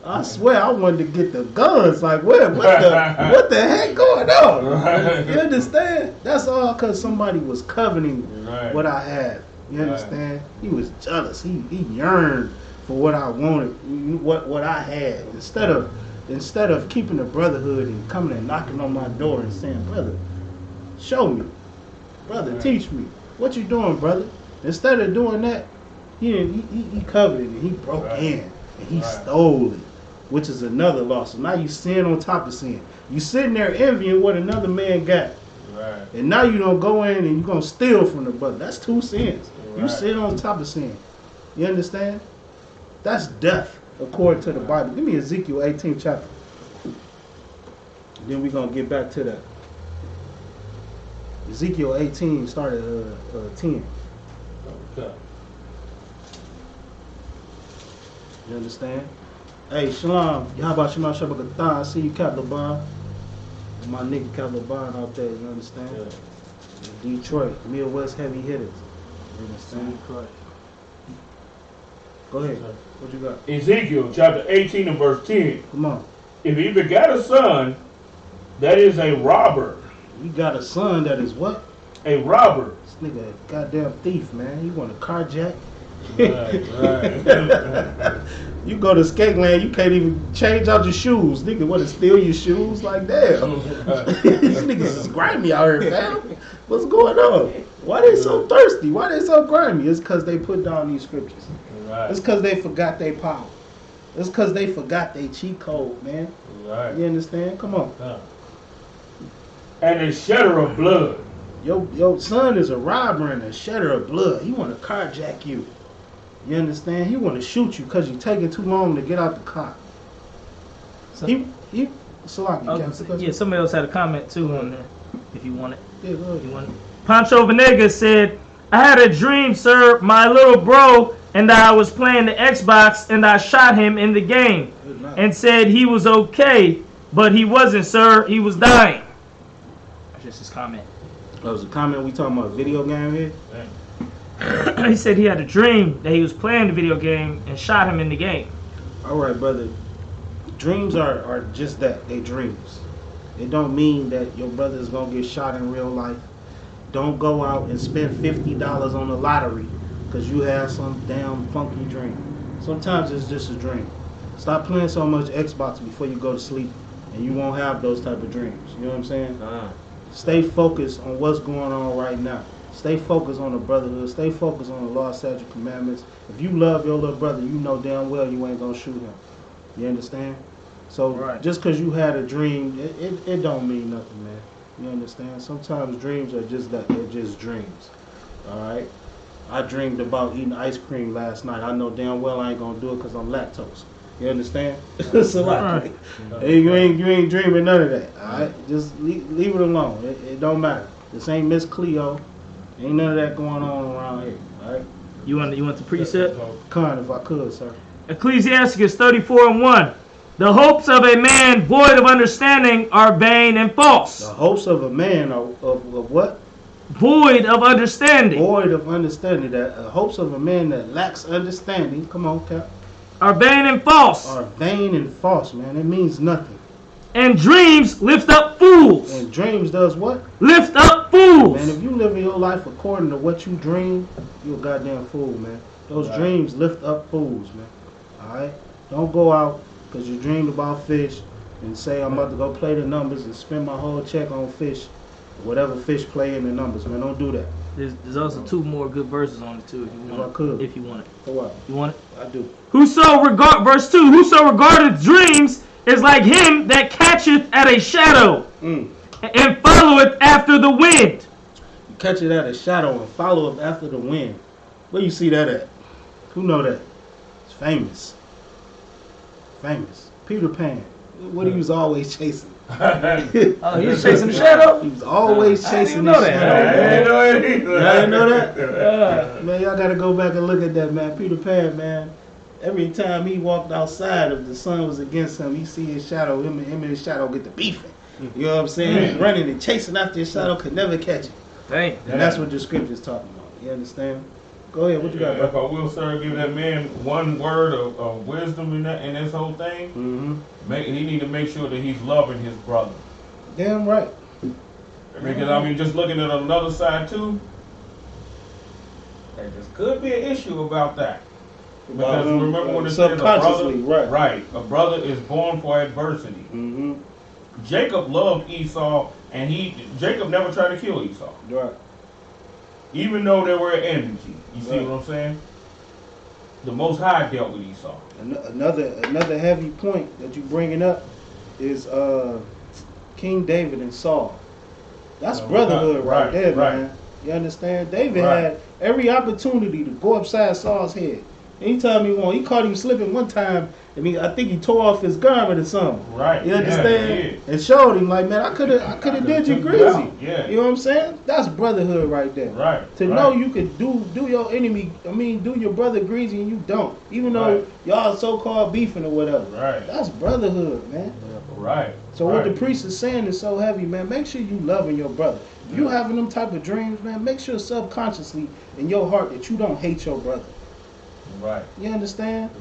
I swear I wanted to get the guns. Like, what the heck going on? You understand? That's all because somebody was coveting what I had. You understand? He was jealous. He yearned for what I wanted, what I had. Instead of keeping the brotherhood and coming and knocking on my door and saying, brother, show me. Brother, teach me. What you doing, brother? Instead of doing that, he coveted it. He broke in and he stole it, which is another loss. So now you sin on top of sin. You sitting there envying what another man got. And now you don't go in and you're going to steal from the brother. That's two sins. You sit on top of sin. You understand? That's death according to the Bible. Give me Ezekiel 18 chapter. Then we're going to get back to that. Ezekiel 18 started 10. You understand? Hey, Shalom. How about Shema Shabbat? I see you, Cap LeBron. My nigga Cap LeBron out there, you understand? Detroit, Midwest heavy hitters. You understand? Go ahead. What you got? Ezekiel chapter 18 and verse 10. Come on. If he begat a son, that is a robber. You got a son that is what? A robber. This nigga a goddamn thief, man. He want a carjack. You go to Skateland, you can't even change out your shoes. Nigga want to steal your shoes? Like, damn. These niggas is grimy out here, fam. What's going on? Why they so thirsty? Why they so grimy? It's because they put down these scriptures. It's because they forgot their power. It's because they forgot their cheat code, man. You understand? Come on. And a shedder of blood. Your son is a robber and a shedder of blood. He want to carjack you. You understand? He want to shoot you because you taking too long to get out the car. Yeah, somebody else had a comment too on there. If you want it. Yeah, go ahead. You want it? Pancho Venegas said, I had a dream, sir, my little bro and I was playing the Xbox and I shot him in the game and said he was okay, but he wasn't, sir. He was dying. That's just his comment. That was a comment. We talking about a video game here? He said he had a dream that he was playing the video game and shot him in the game. All right, brother. Dreams are just that. They dreams. It don't mean that your brother is going to get shot in real life. Don't go out and spend $50 on the lottery because you have some damn funky dream. Sometimes it's just a dream. Stop playing so much Xbox before you go to sleep and you won't have those type of dreams. You know what I'm saying? Stay focused on what's going on right now. Stay focused on the brotherhood. Stay focused on the law, statute, commandments. If you love your little brother, you know damn well you ain't going to shoot him. You understand? So just because you had a dream, it don't mean nothing, man. You understand? Sometimes dreams are just that. They're just dreams. All right? I dreamed about eating ice cream last night. I know damn well I ain't going to do it because I'm lactose. You understand? So you ain't dreaming none of that. All right? Just leave it alone. It don't matter. This ain't Miss Cleo. Ain't none of that going on around here. All right? You want the precept? Con, if I could, sir. Ecclesiasticus 34:1. The hopes of a man void of understanding are vain and false. The hopes of a man are of what? Void of understanding. Void of understanding. The hopes of a man that lacks understanding, come on, Cap, are vain and false. Are vain and false, man. It means nothing. And dreams lift up fools. And dreams does what? Lift up fools. Man, if you live your life according to what you dream, you're a goddamn fool, man. Those dreams lift up fools, man. Alright? Don't go out because you dreamed about fish and say I'm about to go play the numbers and spend my whole check on fish. Whatever fish play in the numbers, man. Don't do that. There's also 2 more good verses on it too if you want. I could. If you want it. For what? You want it? I do. Verse 2, whoso regardeth dreams is like him that catcheth at a shadow and followeth after the wind. You catch it at a shadow and follow it after the wind. Where you see that at? Who know that? It's famous. Famous. Peter Pan. What he was always chasing. Oh, he was chasing the shadow? He was always chasing the shadow. I didn't know that. Man, y'all gotta go back and look at that, man. Peter Pan, man. Every time he walked outside, if the sun was against him, you see his shadow, him and his shadow get to beefing. You know what I'm saying? He's running and chasing after his shadow, could never catch it. Dang. And that's what the scripture's talking about. You understand? Go ahead, what you got, bro? If I will, sir, give that man one word of wisdom in this whole thing, he need to make sure that he's loving his brother. Damn right. Because, I mean, just looking at another side, too, there just could be an issue about that. Because remember when it says a brother, right, a brother is born for adversity. Jacob loved Esau, and Jacob never tried to kill Esau. Right. Even though they were enmity. You see what I'm saying? The Most High dealt with Esau. Another heavy point that you bringing up is King David and Saul. That's brotherhood right there, man. You understand? David had every opportunity to go upside Saul's head. Anytime he wanted, he caught him slipping one time. I think he tore off his garment or something. Right. You understand? And showed him like, man, I could have did you greasy. Yeah. You know what I'm saying? That's brotherhood right there. Right. To know you could do your enemy, do your brother greasy and you don't. Even though y'all so-called beefing or whatever. Right. That's brotherhood, man. Right. So what the priest is saying is so heavy, man. Make sure you loving your brother. If you having them type of dreams, man, make sure subconsciously in your heart that you don't hate your brother. Right. You understand?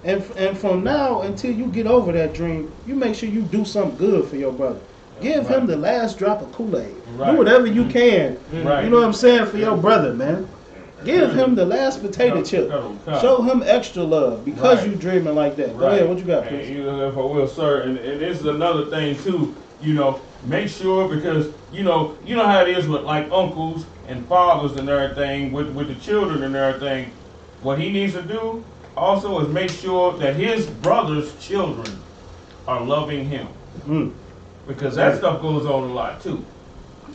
And from now until you get over that dream, you make sure you do something good for your brother. Give him the last drop of Kool-Aid. Do whatever you can. You know what I'm saying? For your brother, man. Give him the last potato chip. Show him extra love because you dreaming like that. Go ahead, what you got, please? If I will, sir. And this is another thing too. Make sure, because you know how it is with like uncles and fathers and everything with the children and everything. What he needs to do also is make sure that his brother's children are loving him. Because that stuff goes on a lot too.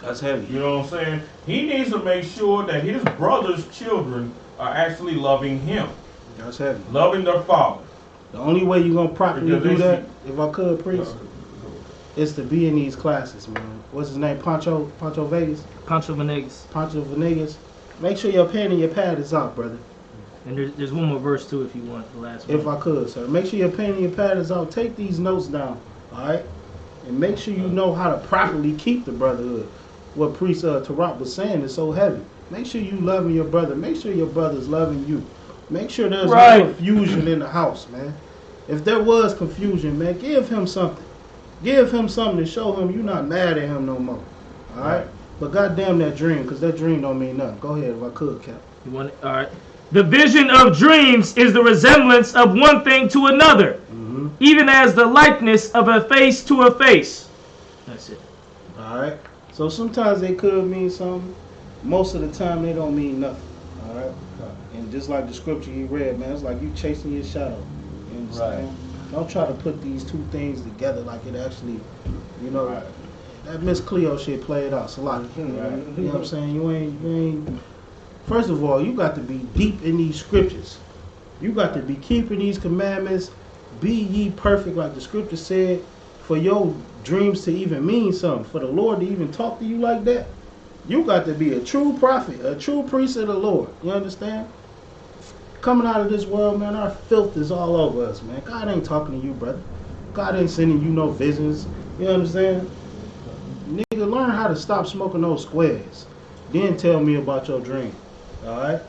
That's heavy. You know what I'm saying? He needs to make sure that his brother's children are actually loving him. That's heavy. Loving their father. The only way you're going to properly do that, if I could, priest, is to be in these classes, man. What's his name? Pancho Vegas? Pancho Venegas. Pancho Venegas. Make sure your pen and your pad is out, brother. And there's one more verse too if you want, the last one. If I could, sir. Make sure your pen and your pad is out. Take these notes down, alright? And make sure you know how to properly keep the brotherhood. What Priest Tarot was saying is so heavy. Make sure you loving your brother. Make sure your brother's loving you. Make sure there's no confusion in the house, man. If there was confusion, man, give him something. Give him something to show him you're not mad at him no more. Alright? But goddamn that dream, because that dream don't mean nothing. Go ahead if I could, Cap. You want it? Alright. The vision of dreams is the resemblance of one thing to another, even as the likeness of a face to a face. That's it. Alright? So sometimes they could mean something. Most of the time they don't mean nothing. Alright? And just like the scripture you read, man, it's like you chasing your shadow. You understand? Right. Don't try to put these two things together like it actually, that Miss Cleo shit played out. It's a lot. You know what I'm saying? You ain't. First of all, you got to be deep in these scriptures. You got to be keeping these commandments. Be ye perfect, like the scripture said, for your dreams to even mean something, for the Lord to even talk to you like that. You got to be a true prophet, a true priest of the Lord. You understand? Coming out of this world, man, our filth is all over us, man. God ain't talking to you, brother. God ain't sending you no visions. You know what I'm saying? Nigga, learn how to stop smoking those squares. Then tell me about your dream. All right?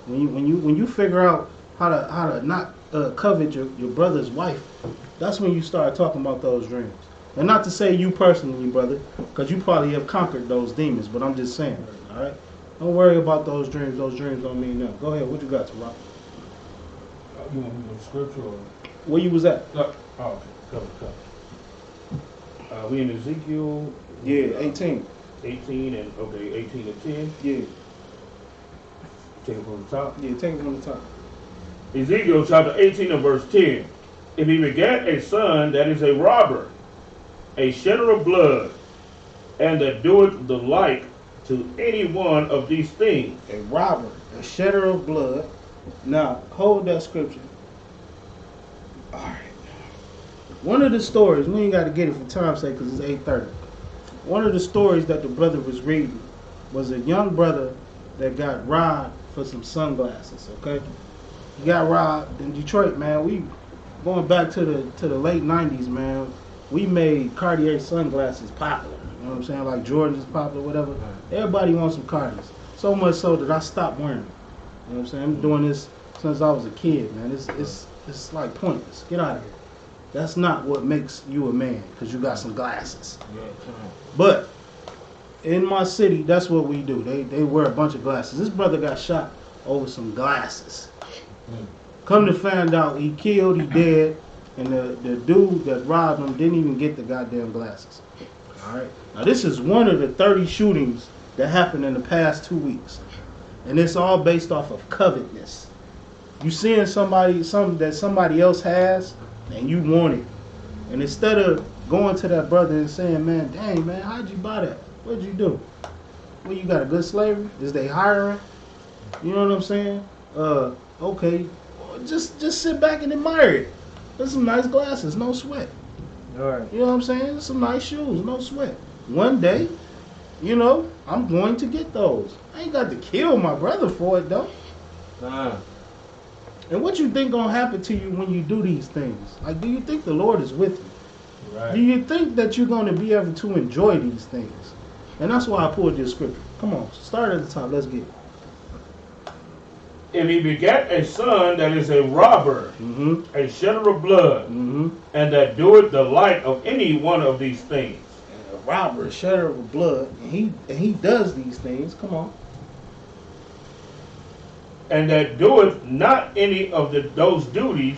When you figure out how to not covet your brother's wife, that's when you start talking about those dreams. And not to say you personally, brother, because you probably have conquered those demons, but I'm just saying, all right? Don't worry about those dreams. Those dreams don't mean nothing. Go ahead. What you got, Rock? You want me to go to scripture or? Where you was at? Okay. Cover. We in Ezekiel? Yeah, 18. 18 and, okay, 18 and 10. Yeah. Take it from the top. Yeah, take it from the top. Ezekiel chapter 18 and verse 10. If he begat a son that is a robber, a shedder of blood, and that doeth the like to any one of these things. A robber, a shedder of blood. Now, hold that scripture. Alright. One of the stories, we ain't got to get it for time's sake because it's 8:30. One of the stories that the brother was reading was a young brother that got robbed for some sunglasses, okay? He got robbed in Detroit, man. We going back to the late 90s, man. We made Cartier sunglasses popular. You know what I'm saying? Like Jordan's popular, whatever. Everybody wants some Cartiers. So much so that I stopped wearing them. You know what I'm saying? I'm doing this since I was a kid, man. It's like pointless. Get out of here. That's not what makes you a man, because you got some glasses. Yeah, come on. But in my city, that's what we do. They wear a bunch of glasses. This brother got shot over some glasses. Come to find out, he killed, he dead, and the dude that robbed him didn't even get the goddamn glasses. All right. Now this is one of the 30 shootings that happened in the past 2 weeks, and it's all based off of covetousness. You seeing something that somebody else has, and you want it, and instead of going to that brother and saying, "Man, dang, man, how'd you buy that? What'd you do? Well, you got a good slavery? Is they hiring? You know what I'm saying? Okay, just sit back and admire it. There's some nice glasses, no sweat. All right. You know what I'm saying? There's some nice shoes, no sweat. One day, you know, I'm going to get those. I ain't got to kill my brother for it though. Nah. And what you think gonna happen to you when you do these things? Like, do you think the Lord is with you? Right. Do you think that you're going to be able to enjoy these things? And that's why I pulled this scripture. Come on, start at the top. Let's get it. If he begat a son that is a robber, a shedder of blood, and that doeth the like of any one of these things. And a robber, a shedder of blood, and he does these things. Come on. And that doeth not any of those duties,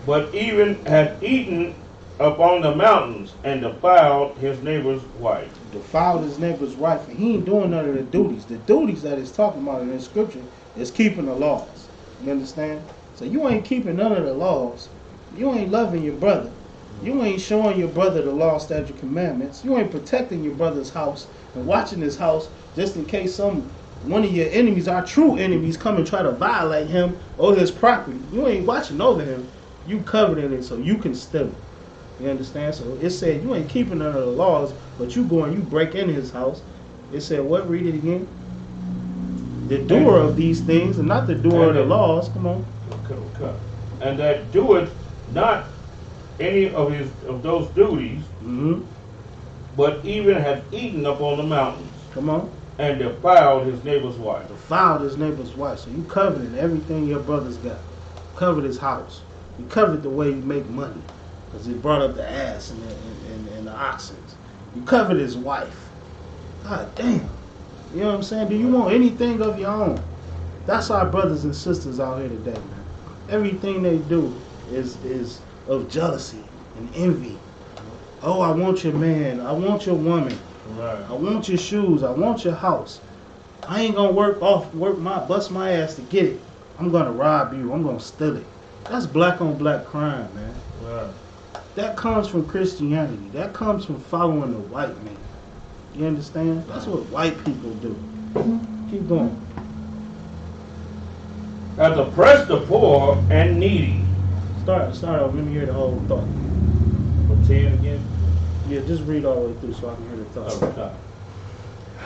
but even hath eaten upon the mountains and defiled his neighbor's wife. Defiled his neighbor's wife, and he ain't doing none of the duties. The duties that it's talking about in the scripture is keeping the laws. You understand? So you ain't keeping none of the laws. You ain't loving your brother. You ain't showing your brother the law, statute, commandments. You ain't protecting your brother's house and watching his house just in case one of your enemies, our true enemies, come and try to violate him or his property. You ain't watching over him. You coveting it so you can steal it. You understand? So it said you ain't keeping none of the laws, but you go and you break in his house. It said what? Read it again. The doer of these things and not the doer of the laws. Come on. And that doeth not any of those duties, but even hath eaten upon the mountains. Come on. And defiled his neighbor's wife. Defiled his neighbor's wife. So you coveted everything your brother's got. Covered his house. You covered the way you make money, because it brought up the ass and the oxen. You covered his wife. God damn. You know what I'm saying? Do you want anything of your own? That's our brothers and sisters out here today, man. Everything they do is of jealousy and envy. Oh, I want your man. I want your woman. Right. I want your shoes. I want your house. I ain't gonna bust my ass to get it. I'm gonna rob you. I'm gonna steal it. That's black on black crime, man. Right. That comes from Christianity. That comes from following the white man. You understand? That's what white people do. Keep going. Hath oppressed the poor and needy. Start over. Let me hear the whole thought. From 10 again. Yeah, just read all the way through so I can hear the thought.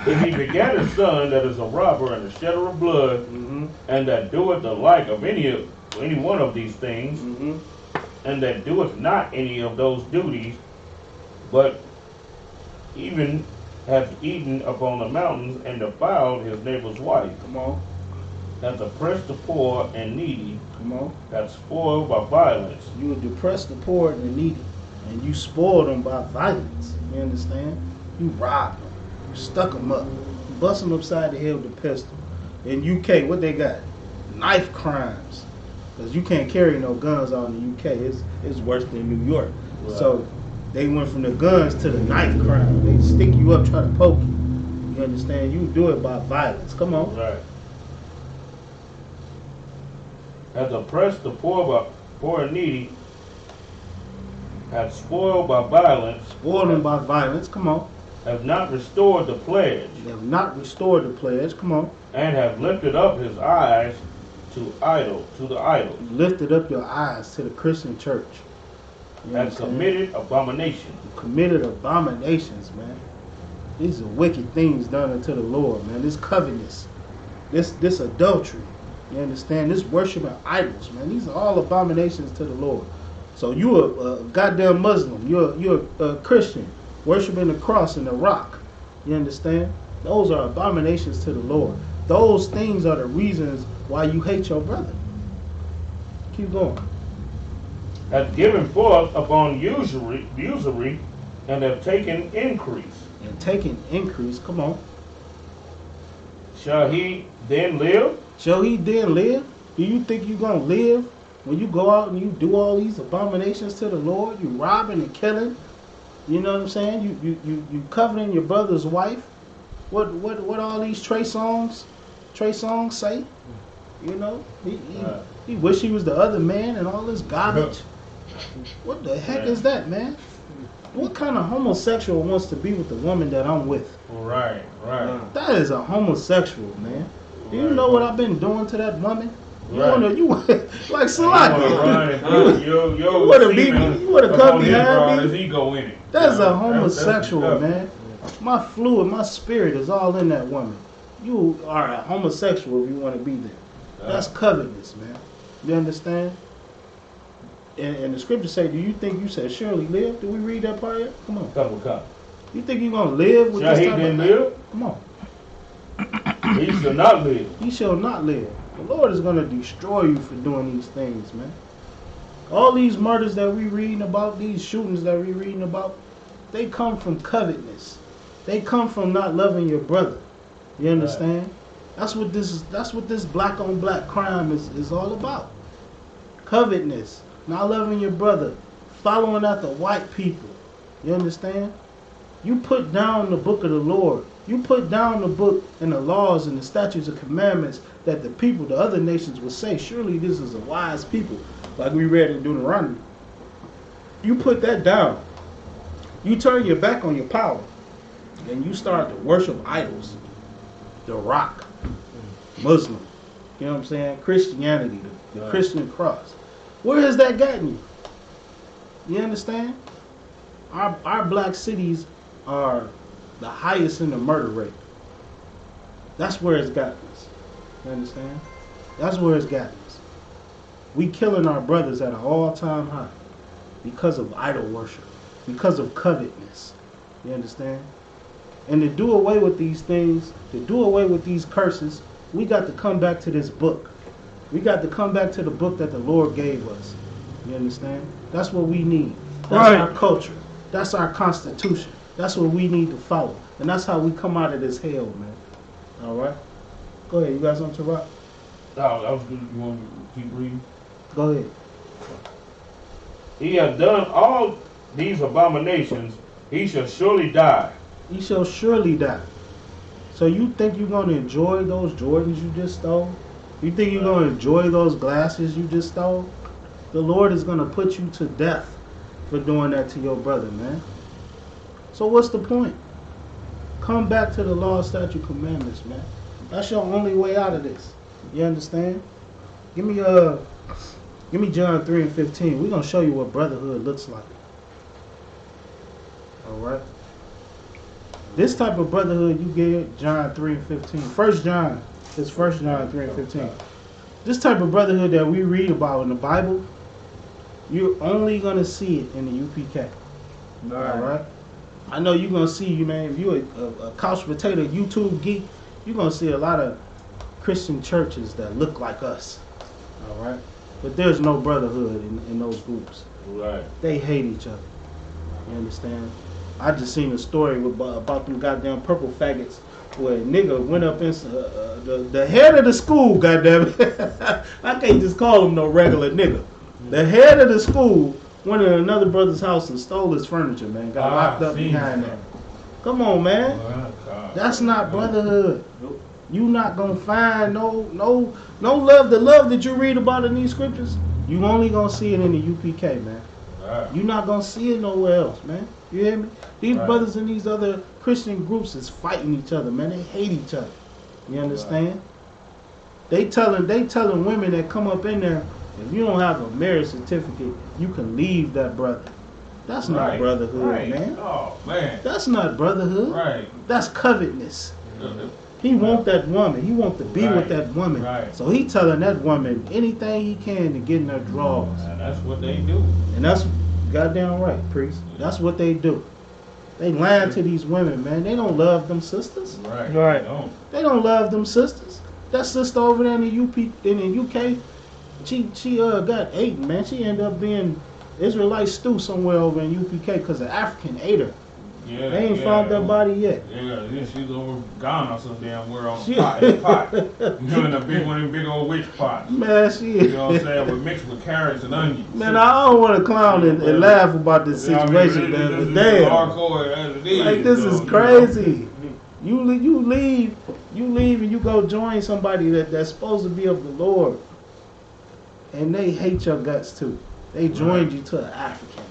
If he begat a son that is a robber and a shedder of blood, and that doeth the like of any one of these things, and that doeth not any of those duties, but even hath eaten upon the mountains and defiled his neighbor's wife. Come on. Hath oppressed the poor and needy. Come on. Hath spoiled by violence. You would depress the poor and the needy, and you spoiled them by violence. You understand? You robbed them. You stuck them up. You bust them upside the head with a pistol. In UK, what they got? Knife crimes. Because you can't carry no guns out in the UK. It's worse than New York. Right. So they went from the guns to the knife crime. They stick you up, try to poke you. You understand? You do it by violence. Come on. Right. Hath oppressed the poor and needy. Hath spoiled by violence. Spoiled them by violence. Come on. Have not restored the pledge. They have not restored the pledge. Come on. And have lifted up his eyes to the idol. You lifted up your eyes to the Christian church. You Have understand? committed abomination. You committed abominations, man. These are wicked things done unto the Lord, man. This covetousness, this adultery. You understand? This worshiping idols, man. These are all abominations to the Lord. So you're a goddamn Muslim. You're a Christian worshiping the cross and the rock. You understand? Those are abominations to the Lord. Those things are the reasons why you hate your brother. Keep going. Hath given forth upon usury, and have taken increase. And taking increase. Come on. Shall he then live? Shall he then live? Do you think you're going to live when you go out and you do all these abominations to the Lord? You robbing and killing. You know what I'm saying? You coveting your brother's wife. What all these Trey songs say? You know, he wish he was the other man and all this garbage. What the heck is that, man? What kind of homosexual wants to be with the woman that I'm with? Right. That is a homosexual, man. Do you know what I've been doing to that woman? You Right. wanna, you like Salaki. You wanna come behind me? His ego in it. That's You know, a homosexual, that's man. My fluid, my spirit is all in that woman. You are a homosexual if you want to be there. That's covetousness, man. You understand? And the scriptures say, do you think you said surely live? Did we read that part yet? Come on. Come. You think you're going to live with Shall this he type then of live? Come on. He shall not live. He shall not live. The Lord is going to destroy you for doing these things, man. All these murders that we reading about, these shootings that we reading about, they come from covetousness. They come from not loving your brother. You understand? Right. That's what this black on black crime is all about. Covetousness, not loving your brother, following after white people. You understand? You put down the book of the Lord. You put down the book and the laws and the statutes and commandments that the people, the other nations would say, surely this is a wise people, like we read in Deuteronomy. You put that down. You turn your back on your power and you start to worship idols. The rock, Muslim, you know what I'm saying? Christianity, the Christian cross. Where has that gotten you? You understand? Our black cities are the highest in the murder rate. That's where it's gotten us. You understand? That's where it's gotten us. We killing our brothers at an all-time high because of idol worship, because of covetousness. You understand? And to do away with these things, to do away with these curses, we got to come back to this book. We got to come back to the book that the Lord gave us. You understand? That's what we need. That's our culture. That's our constitution. That's what we need to follow. And that's how we come out of this hell, man. All right? Go ahead. You got something to rock? I was good. You want me to keep reading? Go ahead. He has done all these abominations. He shall surely die. He shall surely die. So you think you're going to enjoy those Jordans you just stole? You think you're going to enjoy those glasses you just stole? The Lord is going to put you to death for doing that to your brother, man. So what's the point? Come back to the law, statute, commandments, man. That's your only way out of this. You understand? Give me John 3 and 15. We're going to show you what brotherhood looks like. All right? This type of brotherhood you get, John 3 and 15. First John 3 and 15. This type of brotherhood that we read about in the Bible, You're only gonna see it in the UPK. All right. I know you're gonna see, man. If you're a couch potato YouTube geek, you're gonna see a lot of Christian churches that look like us. All right. But there's no brotherhood in those groups. Right. They hate each other. You understand? I just seen a story about them goddamn purple faggots where a nigga went up into the head of the school, goddamn it. I can't just call him no regular nigga. The head of the school went in another brother's house and stole his furniture, man. Got locked up behind that. Come on, man. That's not brotherhood. You not gonna find no love. The love that you read about in these scriptures, you only gonna see it in the UPK, man. You're not gonna see it nowhere else, man. You hear me? These brothers in these other Christian groups is fighting each other, man. They hate each other. You understand? They telling women that come up in there, if you don't have a marriage certificate, you can leave that brother. That's not brotherhood, man. Oh, man. That's not brotherhood. Right. That's covetousness. He want that woman. He want to be with that woman. Right. So he telling that woman anything he can to get in her drawers. And that's what they do. And that's goddamn right, priest. That's what they do. They lying to these women, man. They don't love them sisters. Right. They don't love them sisters. That sister over there in the UK, she got ate, man. She ended up being Israelite stew somewhere over in UPK because an African ate her. Yeah, they ain't found that body yet. Yeah, she's over Ghana or some damn where on the pot. In the pot. You know, in one of them big old witch pots. Man, she. You know what I'm saying? With mixed with carrots and onions. Man, I don't want to clown and laugh about this situation, man. But damn, like this is crazy. You leave and you go join somebody that's supposed to be of the Lord, and they hate your guts too. They joined you to an African.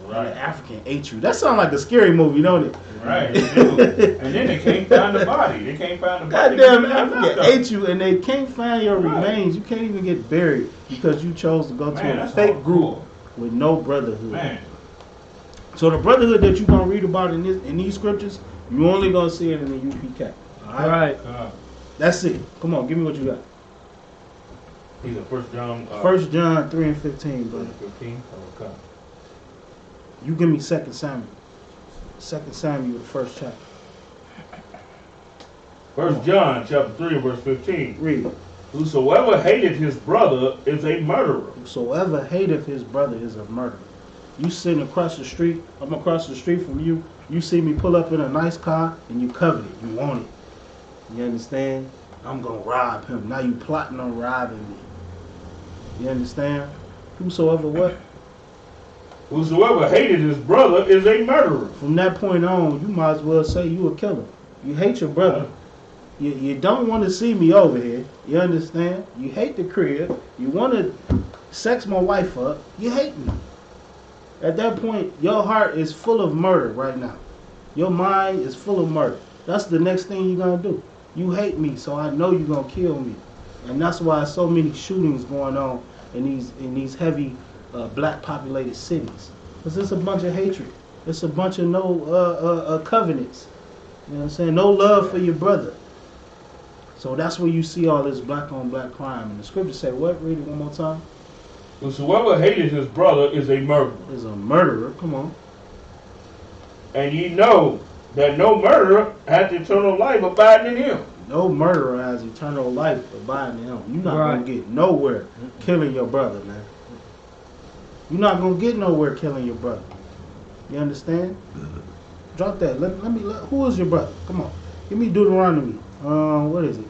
Right. And the African ate you. That sounds like a scary movie, don't it? Right. And then they can't find the body. They can't find the body. Goddamn African ate you, and they can't find your remains. You can't even get buried because you chose to go to a fake group with no brotherhood. Man. So the brotherhood that you're gonna read about in these scriptures, you only gonna see it in the UPK. All right. That's it. Come on, give me what you got. He's a 1 John. 1 John 3 and 15, brother. 15. Okay. You give me 2 Samuel. 2 Samuel, the first chapter. 1 John chapter 3 and verse 15. Read. Whosoever hated his brother is a murderer. Whosoever hateth his brother is a murderer. You sitting across the street, I'm across the street from you. You see me pull up in a nice car and you covet it. You want it. You understand? I'm going to rob him. Now you plotting on robbing me. You understand? Whosoever what? Whosoever hated his brother is a murderer. From that point on, you might as well say you a killer. You hate your brother. You don't want to see me over here. You understand? You hate the crib. You want to sex my wife up. You hate me. At that point, your heart is full of murder right now. Your mind is full of murder. That's the next thing you're going to do. You hate me, so I know you're going to kill me. And that's why so many shootings going on in these heavy black populated cities. Because it's a bunch of hatred. It's a bunch of no covenants. You know what I'm saying? No love for your brother. So that's where you see all this black on black crime. And the scripture say what? Read it one more time. Whosoever hated his brother is a murderer. Is a murderer. Come on. And ye know that no murderer hath eternal life abiding in him. No murderer has eternal life abiding in him. You're not going to get nowhere killing your brother, man. You're not going to get nowhere killing your brother. You understand? Drop that. Who is your brother? Come on. Give me Deuteronomy. What is it?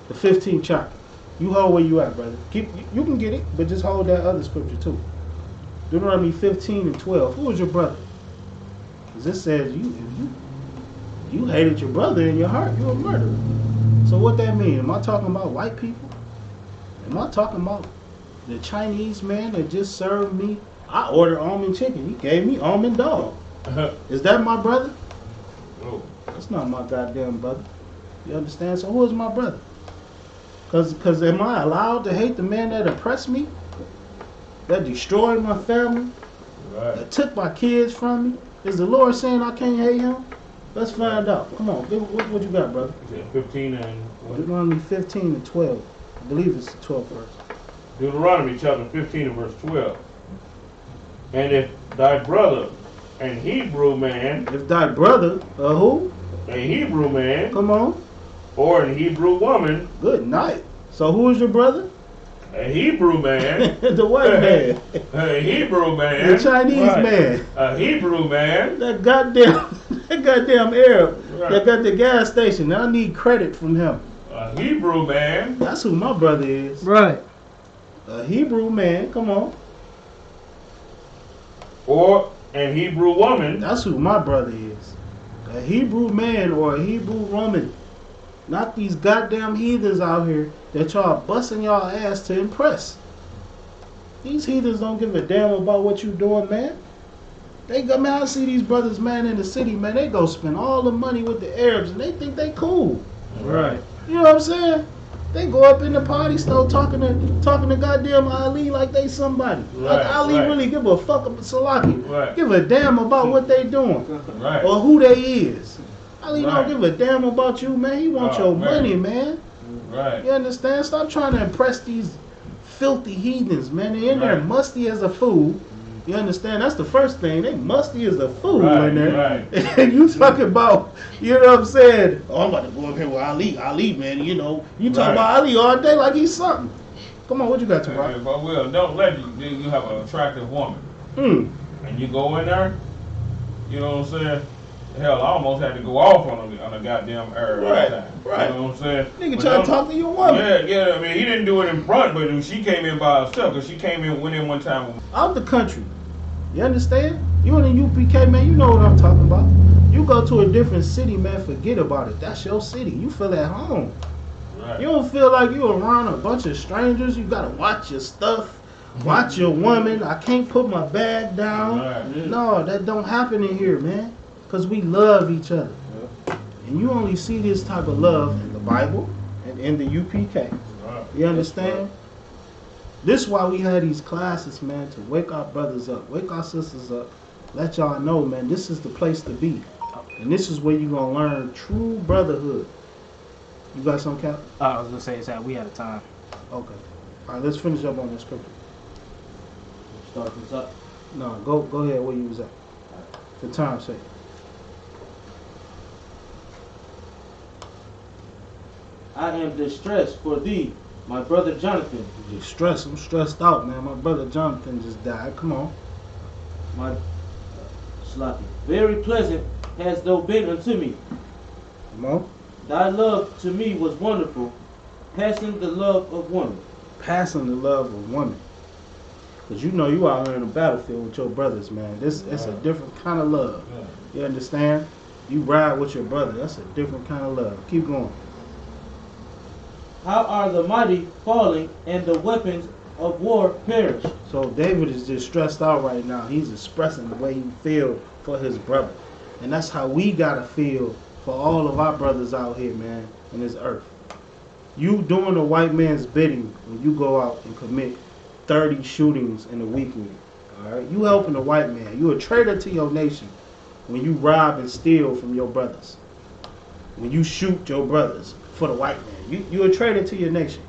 The 15th chapter. You hold where you at, brother. You can get it, but just hold that other scripture too. Deuteronomy 15 and 12. Who is your brother? Because it says if you hated your brother in your heart, you're a murderer. So what that mean? Am I talking about white people? Am I talking about the Chinese man that just served me? I ordered almond chicken. He gave me almond dog. Is that my brother? No. That's not my goddamn brother. You understand? So who is my brother? Because am I allowed to hate the man that oppressed me? That destroyed my family? Right. That took my kids from me? Is the Lord saying I can't hate him? Let's find out. Come on. What you got, brother? 15 and what? Deuteronomy 15 and 12. I believe it's the 12th verse. Deuteronomy chapter 15 and verse 12. And if thy brother, an Hebrew man, if thy brother, who? A Hebrew man, Come on. Or a Hebrew woman. Good night. So who is your brother? A Hebrew man. The white man. A Hebrew man. The Chinese man. A Hebrew man. That goddamn Arab that got the gas station. I need credit from him. A Hebrew man. That's who my brother is. Right. A Hebrew man. Come on. Or a Hebrew woman. That's who my brother is. A Hebrew man or a Hebrew woman. Not these goddamn heathens out here that y'all busting y'all ass to impress. These heathens don't give a damn about what you doing, man. They go, man, I see these brothers, man, in the city, man. They go spend all the money with the Arabs and they think they cool. Right. You know what I'm saying? They go up in the party store talking to goddamn Ali like they somebody. Like Ali really give a fuck about Salaki. Give a damn about what they doing. Or who they is. Ali don't give a damn about you, man. He want your money, man. You understand? Stop trying to impress these filthy heathens, man. They in there musty as a fool. You understand? That's the first thing. They musty as a fool in there. And you talking about, you know what I'm saying? Oh, I'm about to go up here with Ali. Ali, man, you know. You talk about Ali all day like he's something. Come on, what you got to rock? But Will, don't let you have an attractive woman. And you go in there, you know what I'm saying? Hell, I almost had to go off on a goddamn Arab time. You know what I'm saying? Nigga try to talk to your woman. Yeah. I mean, he didn't do it in front, but she came in by herself because she went in one time. Out the country. You understand? You in the UPK, man, you know what I'm talking about. You go to a different city, man, forget about it. That's your city. You feel at home. You don't feel like you around a bunch of strangers. You gotta watch your stuff, watch your woman. I can't put my bag down. No, that don't happen in here, man. Because we love each other. And you only see this type of love in the Bible and in the UPK. You understand? This is why we have these classes, man, to wake our brothers up, wake our sisters up, let y'all know, man, this is the place to be. And this is where you're going to learn true brotherhood. You got some, Cap? I was going to say, is that we out of time. Okay. All right, let's finish up on this scripture. Start this up. No, go ahead where you was at. For time's sake. I am distressed for thee, my brother Jonathan. Distressed? I'm stressed out, man. My brother Jonathan just died. Come on. My sloppy. Very pleasant hast thou been unto me. Come on. Thy love to me was wonderful, passing the love of woman. Passing the love of woman. Because you know you out here in the battlefield with your brothers, man. It's a different kind of love. You understand? You ride with your brother. That's a different kind of love. Keep going. How are the mighty falling and the weapons of war perished? So David is just stressed out right now. He's expressing the way he feels for his brother. And that's how we got to feel for all of our brothers out here, man, in this earth. You doing the white man's bidding when you go out and commit 30 shootings in a weekend. All right? You helping the white man. You a traitor to your nation when you rob and steal from your brothers. When you shoot your brothers for the white man. You a traitor to your nation.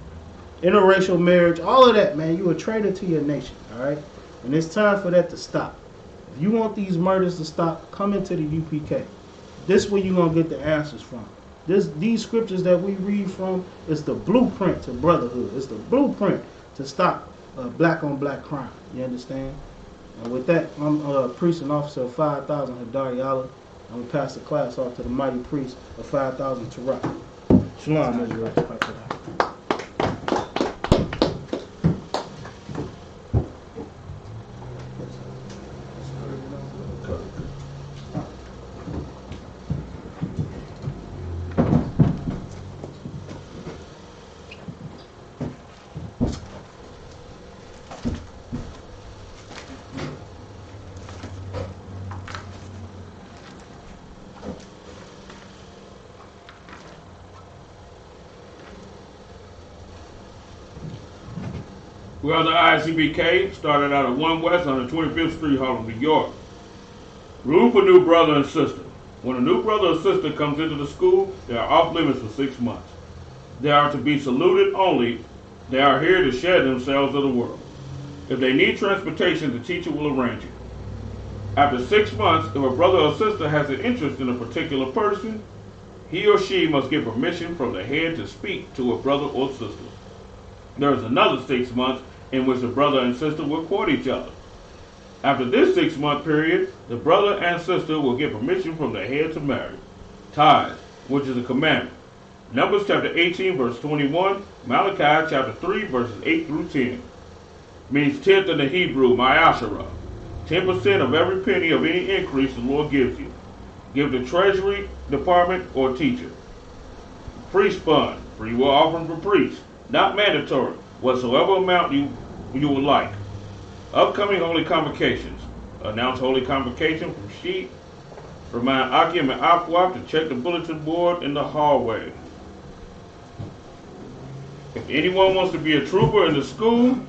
Interracial marriage, all of that, man. You a traitor to your nation, all right? And it's time for that to stop. If you want these murders to stop, come into the UPK. This is where you're going to get the answers from. These scriptures that we read from is the blueprint to brotherhood. It's the blueprint to stop black on black crime. You understand? And with that, I'm priest and officer of 5,000 Hadar Yallah. I'm going to pass the class off to the mighty priest of 5,000 Tarak. Shalom, Israel. Well, the I.S.U.P.K started out at 1 West on the 25th Street, Harlem, New York. Rule for new brother and sister. When a new brother or sister comes into the school, they are off limits for 6 months. They are to be saluted only. They are here to share themselves of the world. If they need transportation, the teacher will arrange it. After 6 months, if a brother or sister has an interest in a particular person, he or she must get permission from the head to speak to a brother or sister. There is another 6 months in which the brother and sister will court each other. After this 6-month period, the brother and sister will get permission from the head to marry. Tithes, which is a commandment. Numbers chapter 18, verse 21. Malachi chapter 3, verses 8 through 10. Means tenth in the Hebrew, ma'ashara. 10% of every penny of any increase the Lord gives you. Give the treasury department or teacher. Priest fund, free will offering for priests. Not mandatory, whatsoever amount you would like. Upcoming holy convocations. Announce holy convocation from sheet. Remind Akim and I.S.U.P.K to check the bulletin board in the hallway. If anyone wants to be a trooper in the school,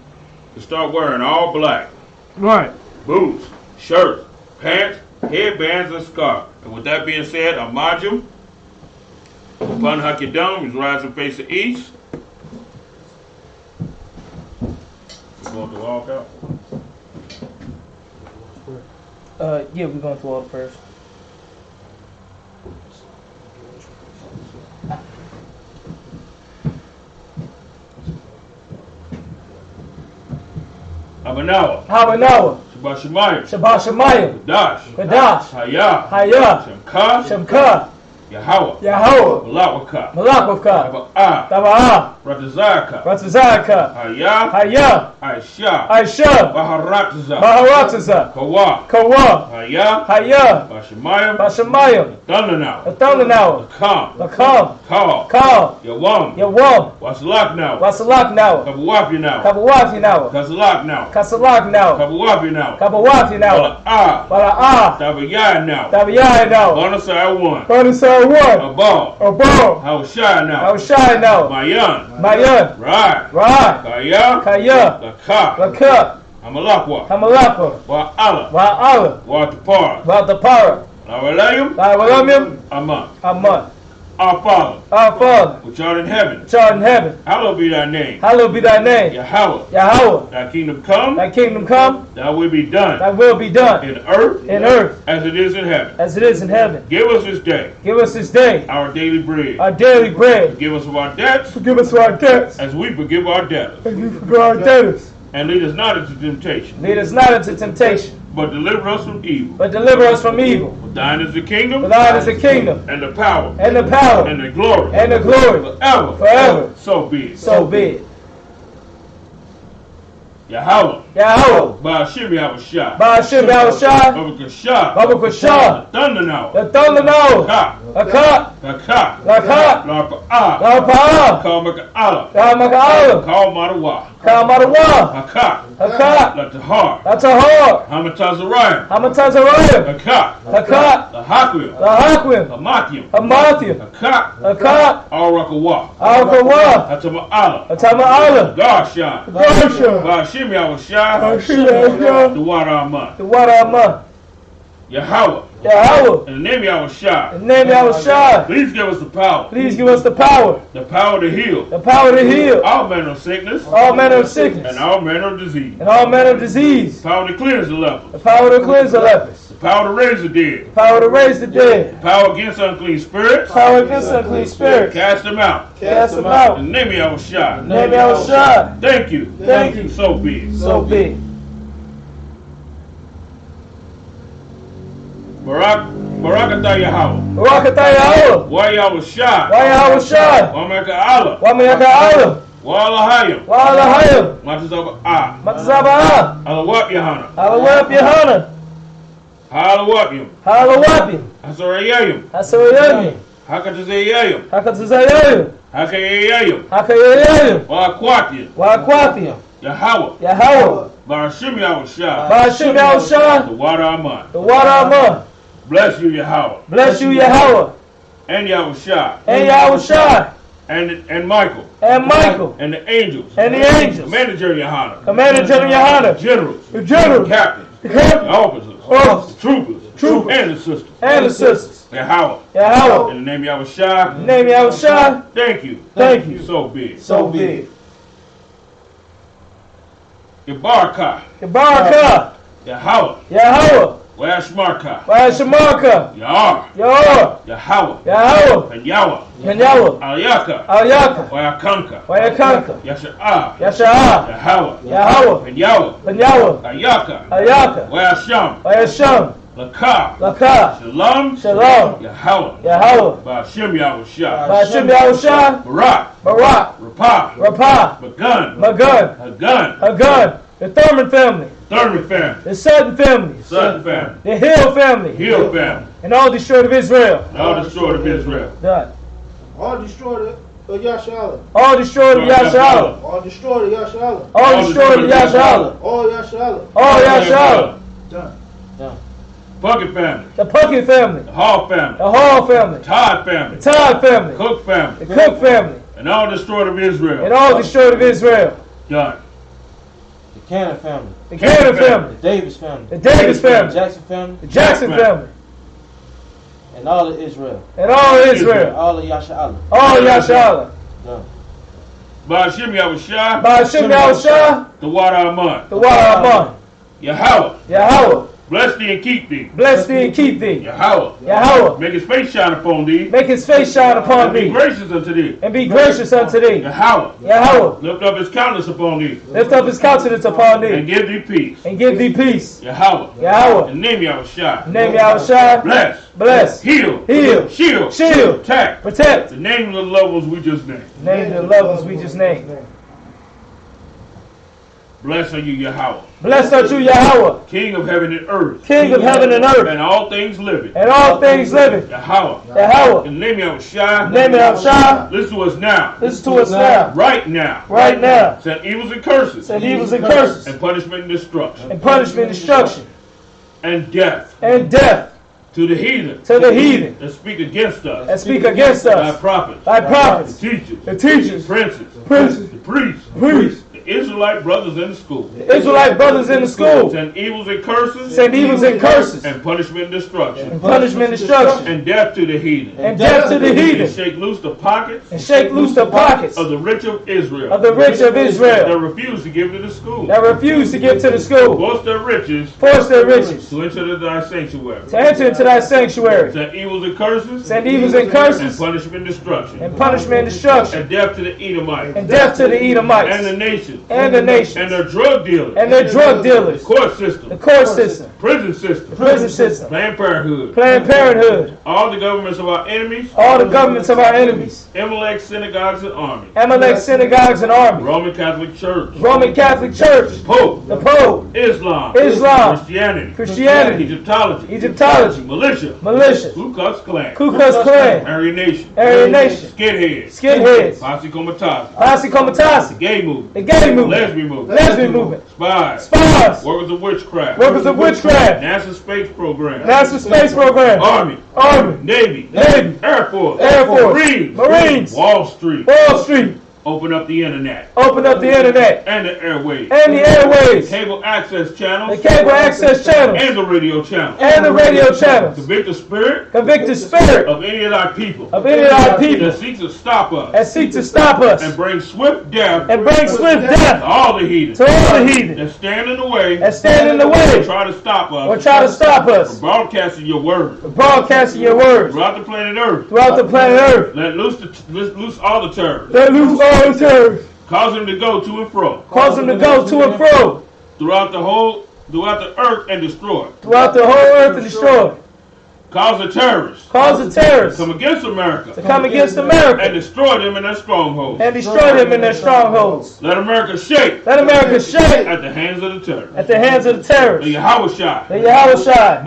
to start wearing all black. Right. Boots, shirts, pants, headbands, and scarf. And with that being said, Amajim, upon Hakidam, is rise and face the east. We're going to walk out. Yeah, we're going through all the prayers. Abanawa. Habanawa. Shabbat Shemayim. Shabbat Shemayim. Kadash. Kadash. Hayah. Hayah. Shemka. Shemka. Yahweh. Yahweh. Malawaka. Malakavka. Taba'ah. Taba'ah. Ratazaka. Ratzazaka. Hayah. Hayah. I.S.U.P.K. I.S.U.P.K. Baharataza. Maharataza. Kawa. Kawa. Hayah. Hayah. Bashemayim. Bashemayim. Thundernow. Athundernow. Lakam. Lakam. Call. Call. Yawam. Yawam. Wasalaknow. Wasalaknow. Kabawapyanow. Kabawapyanow. Kazalaknow. Kasalaknow. Kabawapyanow. Kabawapyanow. Wala'ah. Wala'ah. Tabayanow. Tabayanow. Bonasai 1. Bonasai 1. Abal. Abal. Haushanow. Haushanow. Mayan. Mayan. Rai. Rai. Kaya. Kaya. Lakah. Lakah. Hamalakwa. Hamalapa. Wa'ala. Wa'ala. Watapara. Vatapara. Lawalayim. Lawalayim. Aman. Aman. Our Father, Our Father, which art in heaven, which art in heaven, hallowed be thy name. Hallowed be thy name. Yahweh. Yahweh. Thy kingdom come. Thy kingdom come. Thy will be done. Thy will be done. In earth. In earth. As it is in heaven. As it is in heaven. Give us this day. Give us this day. Our daily bread. Our daily bread. Forgive us of our debts. Forgive us our debts. As we forgive our debtors. As we forgive our debtors. And lead us not into temptation. Lead us not into temptation. But deliver us from evil. But deliver us from evil. For thine is the kingdom. For thine is the kingdom. And the power. And the power. And the glory. And the glory. Forever. Forever. So be it. So be it. Yahweh. Yahweh. Ba'ashim Yahushua. Ba'ashim Yahushua. Babakashah. Babakashah. The thunder now. The thunder now. Ka.Aka. Laka. Laka. Larpa'ah. Larpa'ah. Kalmaka'ala. Kalmaka'ala. Kalmadawa. Kalmadawa. Haka. Haka. Latahar. Latahar. Hamatazariah. Hamatazariah. Haka. Haka. Lahakwim. Lahakwim. Hamathim. Hamathim. Haka. Haka. Al-Rakawa. Al-Kawa. Hatama'ala. Hatama'ala. Garshan. Garshan. Ba'ashim Yahushua. Ba'ashim Yahushua. The water Aman. The water Aman. Yahweh. Yahweh. In the name of Yahushua. In the name of Yahushua. Please give us the power. Please give us the power. The power to heal. The power to heal. All manner of sickness. All manner of sickness. And all manner of disease. And all manner of disease. The power to cleanse the lepers. The power to cleanse the lepers. The power to raise the dead. The power to raise the dead. The power against unclean spirits. Power against unclean spirits. Cast them out. Cast them out. In the name of Yahushua. In the name of Yahushua. Thank you. Thank you. So be it. So be it. Barakatah Yahweh. Barakatah Yahweh. Wa Yahushua. Wa Yahushua. Wa Meka'ala. Wa Meka'ala. Wa Alahayim. Wa Alahayim. Matazaba'ah. Matazaba'ah. I.S.U.P.K. I.S.U.P.K. Halawapyim. Halawapyim. Hasarayayim. Hasarayayim. Hakatazayayim. Hakatazayayim. Hakayayayim. Hakayayayim. Wa Akwatiyim. Wa Akwatiyim. Yahweh. Yahweh. Ba'ashim Yahushua. Ba'ashim Yahushua. The water Aman. The water Aman. Bless you, Yahweh. Bless you, Yahweh. And Yahushua. And Yahushua. And Michael. And Michael. And the angels. And the angels. Commander General Yohanna. Commander General Yohanna. Generals. The generals. Captains. The captains. Officers. Officers. Troopers. Troopers. And the sisters. And the sisters. Yahweh. Yahweh. In the name of Yahushua. In the name of Yahushua. Thank you. Thank you. So be it. So be it. Ibaraka. Ibaraka. Yahweh. Yahweh. Washmarka. Washmarka. Yar. Yahweh. Yahweh. Yahweh. And Yahweh. And Yahweh. Alyaka. Alyaka. Wayakanka. Wayakanka. Yasha'ah. Yasha'ah. Yahweh. Yahweh. And Yahweh. And Yahweh. Ayaka. Ayaka. Washam. Wayasham. Lakah. Lakah. Shalom. Shalom. Yahweh. Yahweh. Ba'ashem Yahushua. Ba'ashem Yahushua. Barak. Barak. Rapah. Rapah. Magun. Magun. Hagun. Hagun. The Thurman family. Thurman family. The Sutton family. Sutton family. The Hill family. Hill family. And all destroyed of Israel. And all destroyed of Israel. Done. All destroyed of Yashala. All destroyed of Yashala. All destroyed of Yashala. All destroyed of Yashala. All Yashala. All Yashala. Done. Puckett family. The Puckett family. The Hall family. The Hall family. Todd family. The Todd family. Cook family. The Cook family. And all destroyed of Israel. And all destroyed of Israel. Done. The Cannon family. The Cannon family. The Davis family. The Davis family. The Jackson family. The Jackson family. And all of Israel. And all of Israel. All of Yashala. All of Yashala. Done. Ba'ashem Yahushua. Ba'ashem Yahushua. The water Aman. The water Aman. Yahweh. Yahweh. Bless thee and keep thee. Bless thee and keep thee. Yahweh. Yahweh. Make his face shine upon thee. Make his face shine upon And be thee. gracious unto thee. And be gracious unto thee. Yahweh. Yahweh. Lift up his countenance upon thee. Lift up his countenance upon And thee. give thee peace. And give thee peace. Yahweh. Yahweh. And name Yahushua. Name Yahushua. Bless. Bless. Heal. Heal. Shield. Shield. Protect. Protect. The name of the loved ones we just named. Name the loved ones we just named. Blessed are you, Yahweh. Blessed art you, Yahweh, King of heaven and earth. King of heaven and earth, And all things living. and all things living. Yahweh. Yahweh. In the name of Yahushua. Name Yahushua. Listen to us now. Listen to us now. Right now. Right now. Send evils and curses. Send evils and curses. And punishment and destruction. And punishment and destruction. And death. And death To the heathen. to the heathen That speak against us. that speak against Thy us. prophets. Thy prophets. The teachers. The teachers. Princes. Princes. The priests. Priests. The Israelite brothers in the school. The Israelite brothers in the school. Send evils and curses. Send evils and curses. And punishment and destruction. And punishment and destruction. And death to the heathen. And death to the And heathen. shake loose the pockets And shake loose the pockets of the rich of Israel. of the rich of That Israel refuse to give to the school. that refuse to give to the school. Force their riches Force their riches to enter into thy sanctuary. to enter into thy sanctuary. Send evils and curses. Send evils and And curses. punishment and destruction. And punishment and destruction. And death to the Edomites. And death to the And the Edomites. nations. And the nations. And their drug dealers. And their drug The dealers. court system. The court system. Prison system. The prison system. Planned Parenthood. Planned Parenthood. All the governments of our enemies. All the governments of our enemies. Amalek synagogues and armies. Amalek synagogues and armies. Roman Catholic Church. Roman Catholic Church. Pope. The Pope. Islam. Islam. Christianity. Christianity. Egyptology. Egyptology. Militia. Militia. Ku Klux Klan. Ku Klux Klan. Aryan Nation. Aryan Nation. Skinheads. Skinheads. Posse Comitatus. Posse Comitatus. Gay movement. The gay movement. Lesbian movement. Lesbian movement. Spies. Spies. Workers of witchcraft. Workers of witchcraft. NASA space program. NASA space program. Army. Army. Navy. Navy. Air Force. Air Force. Marines. Marines. Wall Street. Wall Street. Open up the internet. Open up the internet. And the airwaves. And the airways. Cable access The channels. cable access channels. And the radio channels. And the radio channels. Convict the spirit Convict the spirit of any of our people of any of our people that seeks to stop us that seek to stop us and bring swift death and bring swift to death all the heathens to all the heathen that stand in the way that stand in the and way try to stop or us try to stop from us broadcasting your word from broadcasting your words throughout the planet Earth. throughout the planet Earth. Let loose all the terrorists. Let loose all the terrors. Cause them to go to and fro Cause them to go to and fro throughout the earth and destroy. throughout the whole earth and destroy. Cause the terrorists Cause the terrorists come against America to come against and America destroy them in their strongholds. and destroy them in their strongholds. Let America shake Let America shake at the hands of the terrorists. at the hands of the The terrorists. Yahushua, The Yahushua,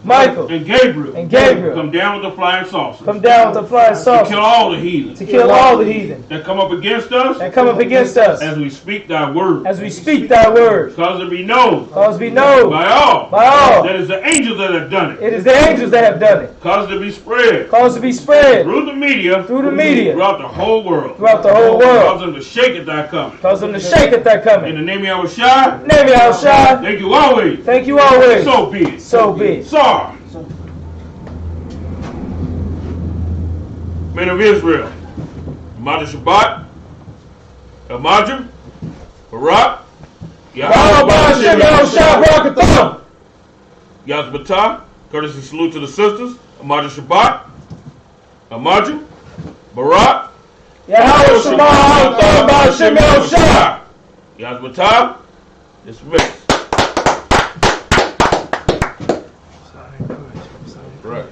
Michael, and Gabriel, and Gabriel come down with the flying saucers come down with the flying to saucer kill all the heathens to kill all the heathen that come up against us that come up against us as we speak thy word. as we speak thy word. Cause it be known Cause we know by all by all that it's the angels that have done it. it is the angels that have done it. Cause it to be spread Cause to be spread through the media throughout the whole world. throughout the whole Cause world. them to shake at thy coming. Cause them to shake at that In coming. the name of Yahushua, Name of Yahushua. thank you always. Thank you always. So be it. So be it. Sar. Men of Israel, Mata Shabbat, Elmajim, Barak, Yazbata, courtesy salute to the sisters. Amaju Shabbat. Amaju. Barak. Yazbata. Dismissed. Right.